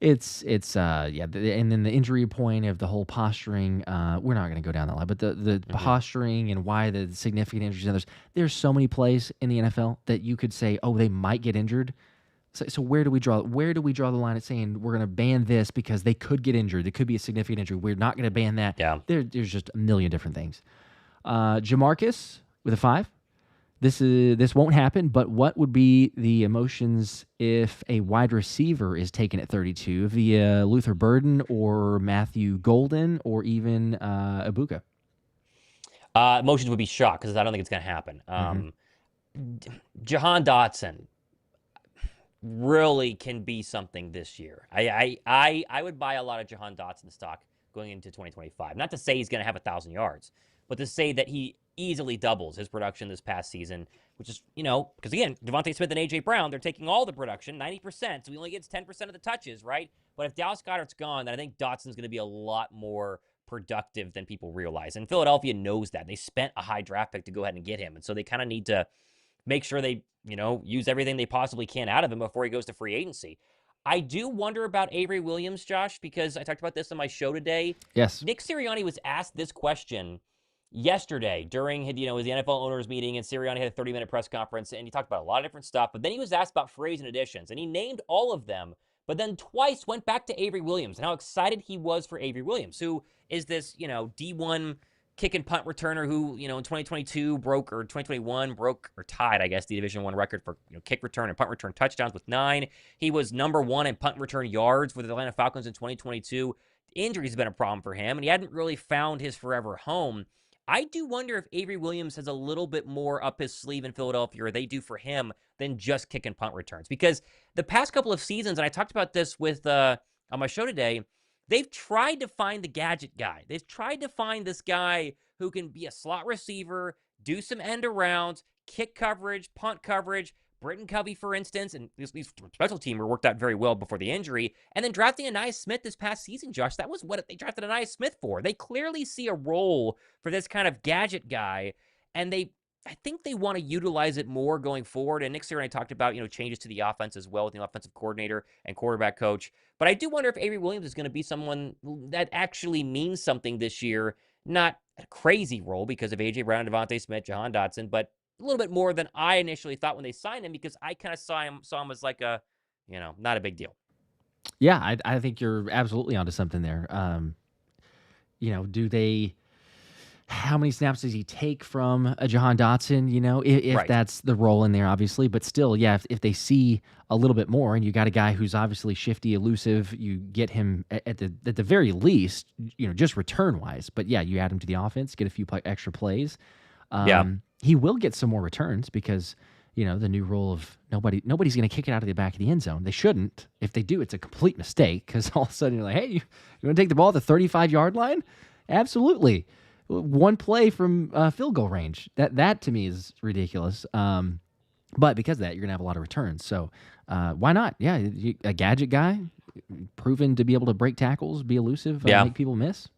It's and then the injury point of the whole posturing, we're not going to go down that line, but the posturing and why the significant injuries and others, there's so many plays in the NFL that you could say, they might get injured. So where do we draw the line at saying we're going to ban this because they could get injured? There could be a significant injury. We're not going to ban that. Yeah. There's just a million different things. Jamarcus with a 5. This won't happen, but what would be the emotions if a wide receiver is taken at 32 via Luther Burden or Matthew Golden or even Ibuka? Emotions would be shocked because I don't think it's going to happen. Jahan Dotson really can be something this year. I would buy a lot of Jahan Dotson stock going into 2025. Not to say he's going to have 1,000 yards, but to say that he easily doubles his production this past season, which is, because again, Devontae Smith and A.J. Brown, they're taking all the production, 90%, so he only gets 10% of the touches, right? But if Dallas Goedert's gone, then I think Dotson's going to be a lot more productive than people realize. And Philadelphia knows that. They spent a high draft pick to go ahead and get him, and so they kind of need to make sure they, use everything they possibly can out of him before he goes to free agency. I do wonder about Avery Williams, Josh, because I talked about this on my show today. Yes. Nick Sirianni was asked this question yesterday during his NFL owners meeting, and Sirianni had a 30-minute press conference, and he talked about a lot of different stuff, but then he was asked about free agent additions, and he named all of them, but then twice went back to Avery Williams and how excited he was for Avery Williams, who is this, D1 kick and punt returner who, in 2022 2021 broke or tied, I guess, the Division I record for kick return and punt return touchdowns with 9. He was number 1 in punt return yards for the Atlanta Falcons in 2022. Injuries have been a problem for him, and he hadn't really found his forever home. I do wonder if Avery Williams has a little bit more up his sleeve in Philadelphia, or they do for him, than just kick and punt returns. Because the past couple of seasons, and I talked about this with on my show today, they've tried to find the gadget guy. They've tried to find this guy who can be a slot receiver, do some end arounds, kick coverage, punt coverage, Britton Covey, for instance, and these special teamer worked out very well before the injury. And then drafting Ainias Smith this past season, Josh, that was what they drafted Ainias Smith for. They clearly see a role for this kind of gadget guy, and I think they want to utilize it more going forward. And Nick Sirianni talked about, changes to the offense as well with the offensive coordinator and quarterback coach. But I do wonder if Avery Williams is going to be someone that actually means something this year. Not a crazy role because of A.J. Brown, Devontae Smith, Jahan Dotson, but a little bit more than I initially thought when they signed him, because I kind of saw him as like a, not a big deal. Yeah, I think you're absolutely onto something there. Do they? How many snaps does he take from a Jahan Dotson? If Right. that's the role in there, obviously. But still, yeah, if they see a little bit more, and you got a guy who's obviously shifty, elusive, you get him at the very least, just return wise. But yeah, you add him to the offense, get a few extra plays. He will get some more returns because the new rule of nobody's going to kick it out of the back of the end zone. They shouldn't. If they do, it's a complete mistake because all of a sudden you're like, hey, you want to take the ball at the 35-yard line? Absolutely. One play from field goal range. That to me is ridiculous. But because of that, you're going to have a lot of returns. So why not? Yeah, a gadget guy, proven to be able to break tackles, be elusive, make people miss.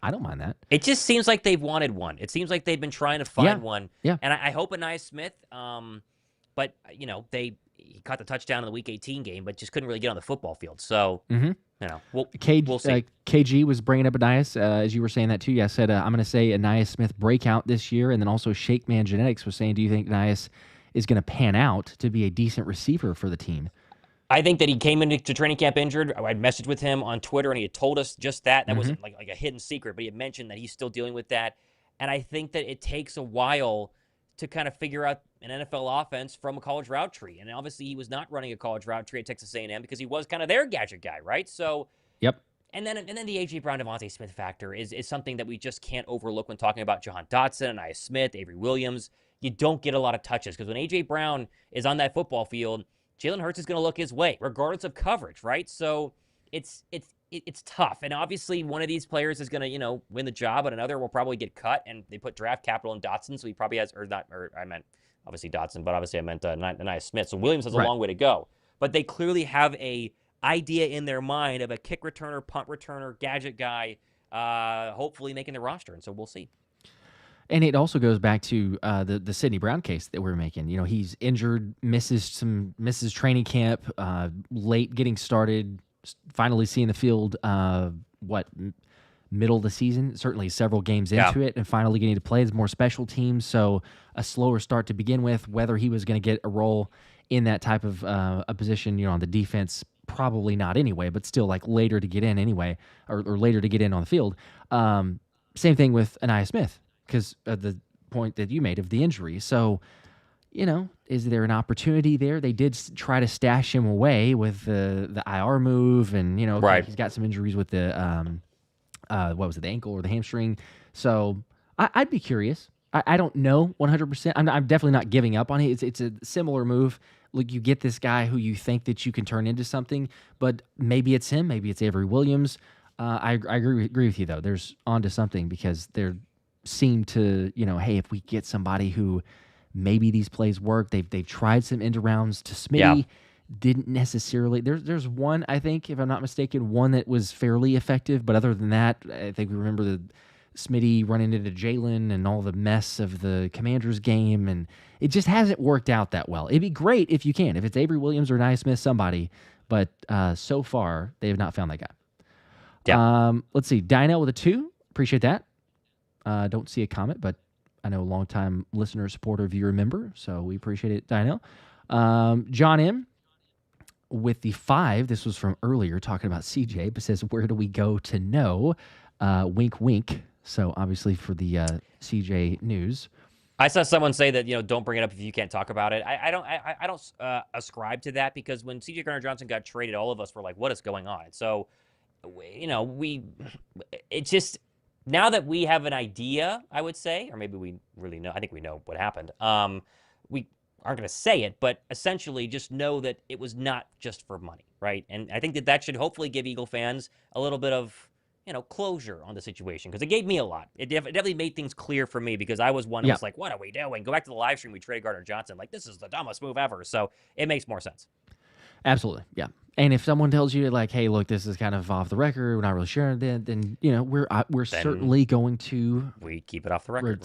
I don't mind that. It just seems like they've wanted one. It seems like they've been trying to find one. Yeah. And I hope Ainias Smith, but, he caught the touchdown in the Week 18 game, but just couldn't really get on the football field. So, we'll see. KG was bringing up Ainias, as you were saying that too. Yeah, I said, I'm going to say Ainias Smith breakout this year. And then also Shakeman Genetics was saying, do you think Ainias is going to pan out to be a decent receiver for the team? I think that he came into training camp injured. I messaged with him on Twitter, and he had told us just that. That wasn't like a hidden secret, but he had mentioned that he's still dealing with that. And I think that it takes a while to kind of figure out an NFL offense from a college route tree. And obviously, he was not running a college route tree at Texas A&M because he was kind of their gadget guy, right? So, yep. And then the A.J. Brown, Devontae Smith factor is something that we just can't overlook when talking about Jahan Dotson, Ainias Smith, Avery Williams. You don't get a lot of touches because when A.J. Brown is on that football field, Jalen Hurts is going to look his way, regardless of coverage, right? So it's tough. And obviously, one of these players is going to, win the job, and another will probably get cut. And they put draft capital in Dotson, so he probably has, I meant obviously Dotson, but obviously I meant Ainias Smith. So Williams has a long way to go. But they clearly have a idea in their mind of a kick returner, punt returner, gadget guy, hopefully making the roster. And so we'll see. And it also goes back to the Sidney Brown case that we're making. He's injured, misses training camp, late getting started, finally seeing the field, middle of the season, certainly several games into it, and finally getting to play. It's more special teams, so a slower start to begin with. Whether he was going to get a role in that type of a position, on the defense, probably not anyway, but still like later to get in anyway, or later to get in on the field. Same thing with Ainias Smith, because of the point that you made of the injury. So, is there an opportunity there? They did try to stash him away with the IR move, and he's got some injuries with the the ankle or the hamstring. So I'd be curious. I don't know 100%. I'm definitely not giving up on it. It's a similar move. Like, you get this guy who you think that you can turn into something, but maybe it's him, maybe it's Avery Williams. I agree with you though. There's onto something because they're seem to, hey, if we get somebody who maybe these plays work, they've tried some end rounds to Smitty, didn't necessarily. There's one, I think, if I'm not mistaken, one that was fairly effective, but other than that, I think we remember the Smitty running into Jalen and all the mess of the Commanders game, and it just hasn't worked out that well. It'd be great if you can, if it's Avery Williams or Ainias Smith, somebody, but so far they have not found that guy. Let's see, Dino with a 2, appreciate that. Don't see a comment, but I know a longtime listener, supporter, viewer, member, so we appreciate it, Dino. John M. with the 5, this was from earlier, talking about CJ, but says, where do we go to know? Wink, wink. So obviously for the CJ news. I saw someone say that, don't bring it up if you can't talk about it. I don't ascribe to that, because when CJ Gardner-Johnson got traded, all of us were like, what is going on? So, it's just, now that we have an idea, I would say, or maybe we really know, I think we know what happened. We aren't going to say it, but essentially just know that it was not just for money, right? And I think that should hopefully give Eagle fans a little bit of, closure on the situation, because it gave me a lot. It definitely made things clear for me, because I was one who was like, what are we doing? Go back to the live stream. We traded Gardner-Johnson. Like, this is the dumbest move ever. So it makes more sense. Absolutely, yeah. And if someone tells you like, "Hey, look, this is kind of off the record. We're not really sure," then we're certainly going to keep it off the record.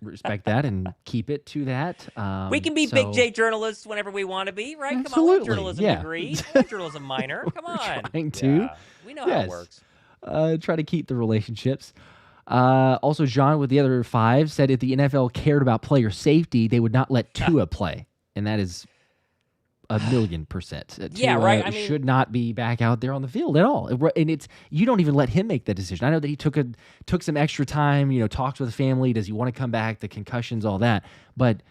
Respect that and keep it to that. We can be big J journalists whenever we want to be, right? Absolutely, come on, journalism degree, journalism minor. Come on, trying to. Yeah, we know how it works. Try to keep the relationships. Also, John with the other 5 said if the NFL cared about player safety, they would not let Tua play, and that is 1,000,000%. Yeah, right. I mean, should not be back out there on the field at all. And you don't even let him make that decision. I know that he took some extra time, talked with the family. Does he want to come back? The concussions, all that. But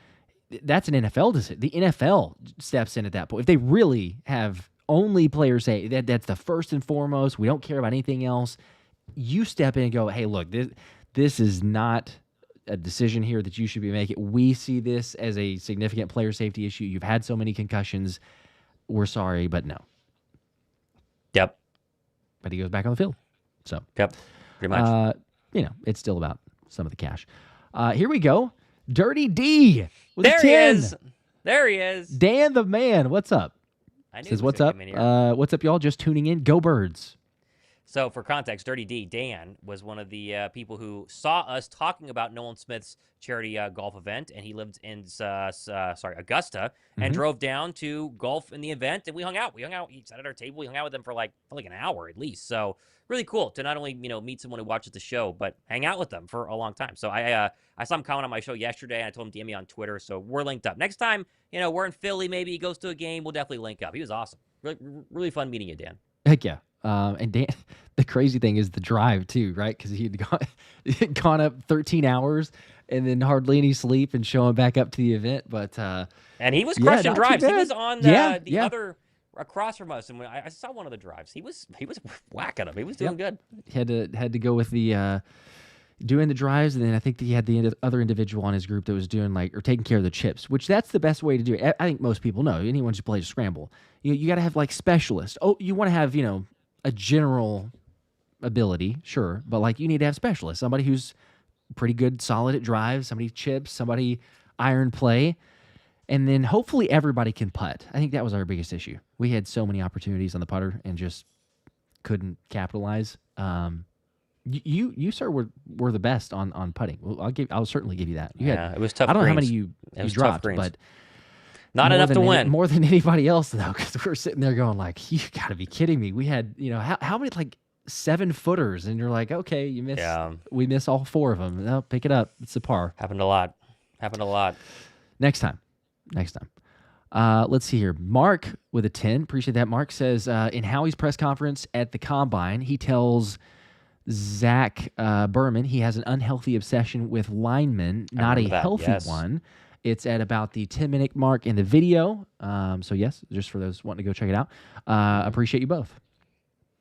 that's an NFL decision. The NFL steps in at that point. If they really have only players say that's the first and foremost, we don't care about anything else, you step in and go, hey, look, this is not a decision here that you should be making. We see this as a significant player safety issue. You've had so many concussions. We're sorry, but no. Yep. But he goes back on the field. So, yep, pretty much. It's still about some of the cash. Here we go. Dirty D. There he is. There he is. Dan the man. What's up? Says, what's up? What's up, y'all? Just tuning in. Go Birds. So for context, Dirty D, Dan, was one of the people who saw us talking about Nolan Smith's charity golf event, and he lived in Augusta, and drove down to golf in the event, and we hung out. He sat at our table. We hung out with him for like an hour at least. So really cool to not only meet someone who watches the show, but hang out with them for a long time. So I saw him comment on my show yesterday, and I told him DM me on Twitter. So we're linked up. Next time we're in Philly, maybe he goes to a game, we'll definitely link up. He was awesome. Really, really fun meeting you, Dan. Heck yeah. And Dan, the crazy thing is the drive too, right? Because he'd gone up 13 hours and then hardly any sleep and showing back up to the event. But and he was crushing drives. He was on the other across from us, and when I saw one of the drives, he was whacking him. He was doing good. Had to go with the doing the drives, and then I think he had the other individual on his group that was doing or taking care of the chips, which that's the best way to do it. I think most people know. Anyone who plays scramble, you got to have specialists. Oh, you want to have a general ability, sure, but you need to have specialists, somebody who's pretty good, solid at drives, somebody chips, somebody iron play, and then hopefully everybody can putt. I think that was our biggest issue. We had so many opportunities on the putter and just couldn't capitalize. You sir were the best on putting. Well, I'll certainly give you that. It was tough. I don't know how greens. many you dropped, but not enough to win. More than anybody else, though, because we're sitting there going you got to be kidding me. We had, how many 7-footers, and you're like, okay, you missed. Yeah. We miss all 4 of them. No, pick it up. It's a par. Happened a lot. Next time. Let's see here. Mark with a 10. Appreciate that. Mark says in Howie's press conference at the Combine, he tells Zach Berman he has an unhealthy obsession with linemen, not a healthy one. It's at about the 10-minute mark in the video. So yes, just for those wanting to go check it out. Appreciate you both.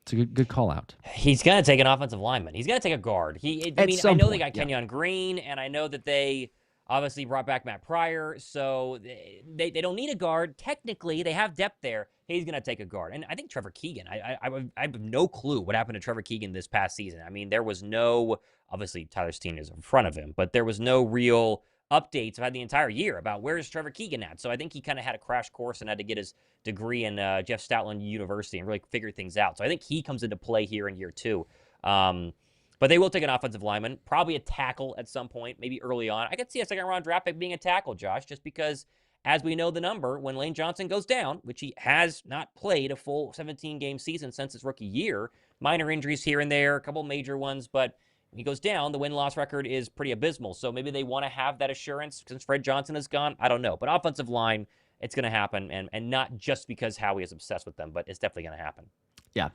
It's a good call out. He's going to take an offensive lineman. He's going to take a guard. I know they got Kenyon Green, and I know that they obviously brought back Matt Pryor, so they don't need a guard. Technically, they have depth there. He's going to take a guard. And I think Trevor Keegan, I have no clue what happened to Trevor Keegan this past season. I mean, there was no, obviously Tyler Steen is in front of him, but there was no real updates about the entire year about where's Trevor Keegan at. So I think he kind of had a crash course and had to get his degree in Jeff Stoutland University and really figure things out. So I think he comes into play here in year 2. But they will take an offensive lineman, probably a tackle at some point, maybe early on. I could see a second-round draft pick being a tackle, Josh, just because, as we know the number, when Lane Johnson goes down, which he has not played a full 17-game season since his rookie year, minor injuries here and there, a couple major ones, but when he goes down, the win-loss record is pretty abysmal. So maybe they want to have that assurance since Fred Johnson is gone. I don't know. But offensive line, it's going to happen, and not just because Howie is obsessed with them, but it's definitely going to happen. Yeah.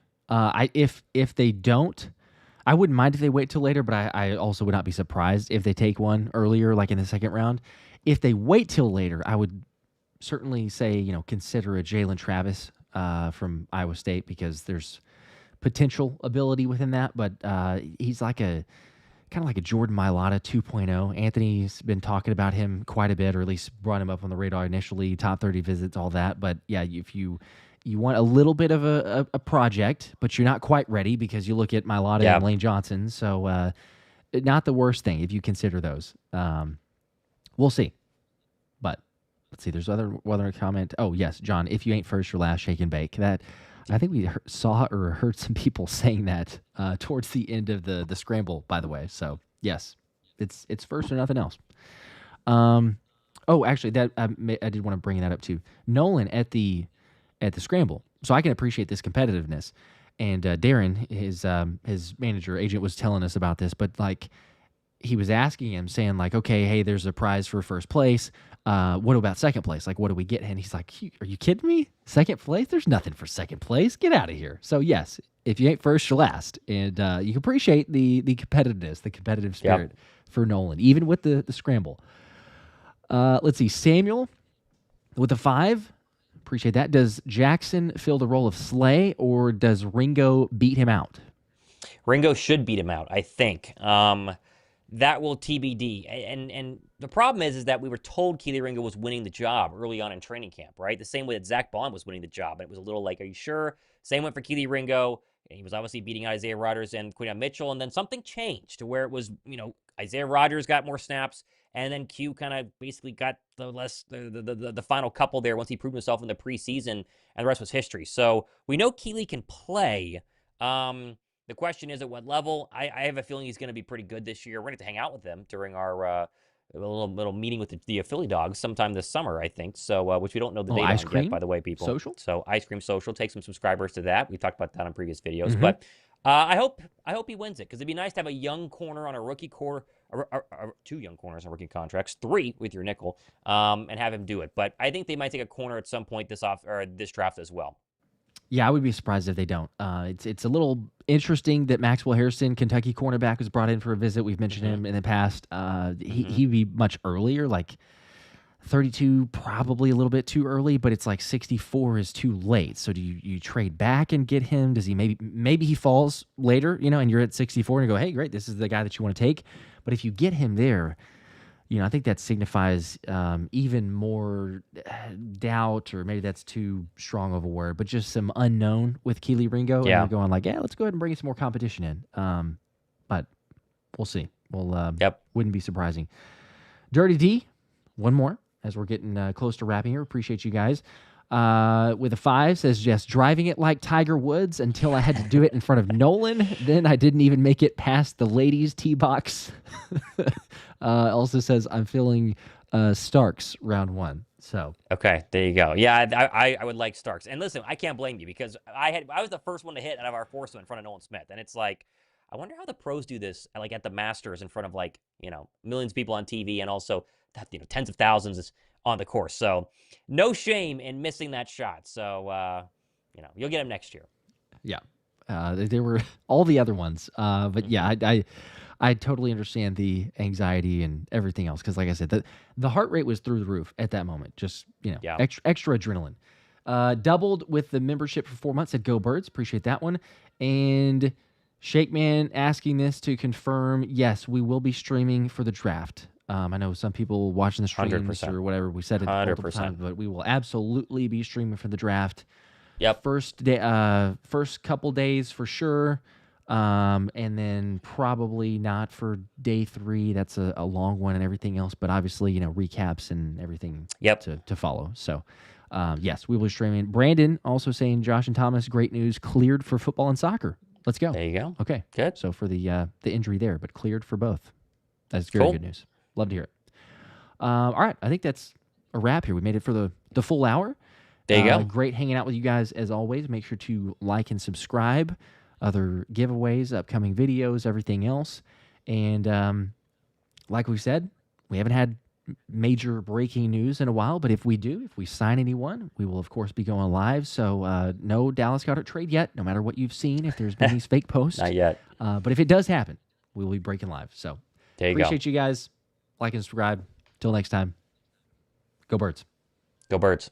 If they don't, I wouldn't mind if they wait till later, but I also would not be surprised if they take one earlier, like in the second round. If they wait till later, I would certainly say, consider a Jalen Travis from Iowa State, because there's potential ability within that, but he's kind of like a Jordan Mailata 2.0. Anthony's been talking about him quite a bit, or at least brought him up on the radar initially, top 30 visits, all that. But yeah, if you You want a little bit of a project, but you're not quite ready because you look at Mailata and Lane Johnson. So not the worst thing if you consider those. We'll see. But let's see. There's other comment. Oh, yes, John, if you ain't first, you're last, shake and bake. That I think we saw or heard some people saying that towards the end of the scramble, by the way. So, yes, it's first or nothing else. Oh, actually, that I did want to bring that up too. Nolan at the scramble, so I can appreciate this competitiveness. And Darren, his manager agent, was telling us about this, but like he was asking him, saying like, okay, hey, there's a prize for first place. What about second place? Like, what do we get? And he's like, are you kidding me? Second place? There's nothing for second place. Get out of here. So yes, if you ain't first, you're last, and you can appreciate the competitiveness, the competitive spirit for Nolan, even with the scramble. Let's see, Samuel with a 5. Appreciate that. Does Jackson fill the role of Slay, or does Ringo beat him out? Ringo should beat him out, I think. That will TBD. And the problem is that we were told Kelee Ringo was winning the job early on in training camp, right? The same way that Zach Bond was winning the job. And it was a little like, are you sure? Same went for Kelee Ringo. And he was obviously beating out Isaiah Rodgers and Quinton Mitchell. And then something changed to where it was, Isaiah Rodgers got more snaps. And then Q kind of basically got the final couple there once he proved himself in the preseason, and the rest was history. So we know Kelee can play. The question is at what level. I have a feeling he's going to be pretty good this year. We're going to hang out with him during our little meeting with the Philly Dogs sometime this summer, I think. So which we don't know the date on yet, by the way, people. Social? So Ice Cream Social. Take some subscribers to that. We talked about that on previous videos. Mm-hmm. But I hope he wins it, because it'd be nice to have a young corner on a rookie core. 2 young corners on rookie contracts, 3 with your nickel, and have him do it. But I think they might take a corner at some point this draft as well. Yeah, I would be surprised if they don't. It's a little interesting that Maxwell Harrison, Kentucky cornerback, was brought in for a visit. We've mentioned him in the past. He'd be much earlier, like 32, probably a little bit too early, but it's like 64 is too late. So do you trade back and get him? Does he maybe he falls later, and you're at 64 and you go, hey, great, this is the guy that you want to take. But if you get him there, I think that signifies even more doubt, or maybe that's too strong of a word, but just some unknown with Kelee Ringo. Yeah. And you're going like, yeah, let's go ahead and bring some more competition in. But we'll see. Wouldn't be surprising. Dirty D, one more as we're getting close to wrapping here. Appreciate you guys. With a 5, says, yes, driving it like Tiger Woods until I had to do it in front of Nolan. Then I didn't even make it past the ladies' tee box. Also says, I'm feeling Starks round 1. So okay, there you go. Yeah, I would like Starks. And listen, I can't blame you, because I was the first one to hit out of our foursome in front of Nolan Smith, and it's like, I wonder how the pros do this, like at the Masters in front of millions of people on TV, and also tens of thousands on the course. So no shame in missing that shot. So you'll get him next year. Yeah, there were all the other ones, but yeah, I totally understand the anxiety and everything else, because like I said, the heart rate was through the roof at that moment. Just extra adrenaline. Doubled with the membership for 4 months. Said go Birds. Appreciate that one. And Shake Man asking this to confirm, yes, we will be streaming for the draft. I know some people watching the streams 100%. or whatever, we said it multiple times, but we will absolutely be streaming for the draft. Yep. First couple days for sure, and then probably not for day 3. That's a long one and everything else, but obviously recaps and everything to follow. So yes, we will be streaming. Brandon also saying, Josh and Thomas, great news, cleared for football and soccer. Let's go. There you go. Okay, good. So for the injury there, but cleared for both. That's very good news. Love to hear it. All right, I think that's a wrap here. We made it for the full hour. There you go. Great hanging out with you guys as always. Make sure to like and subscribe. Other giveaways, upcoming videos, everything else. And like we said, we haven't had major breaking news in a while, but if we sign anyone, we will of course be going live. So no Dallas Goedert trade yet, no matter what you've seen, if there's been these fake posts. Not yet. But if it does happen, we will be breaking live. So appreciate you guys. Like and subscribe. Till next time. Go Birds. Go Birds.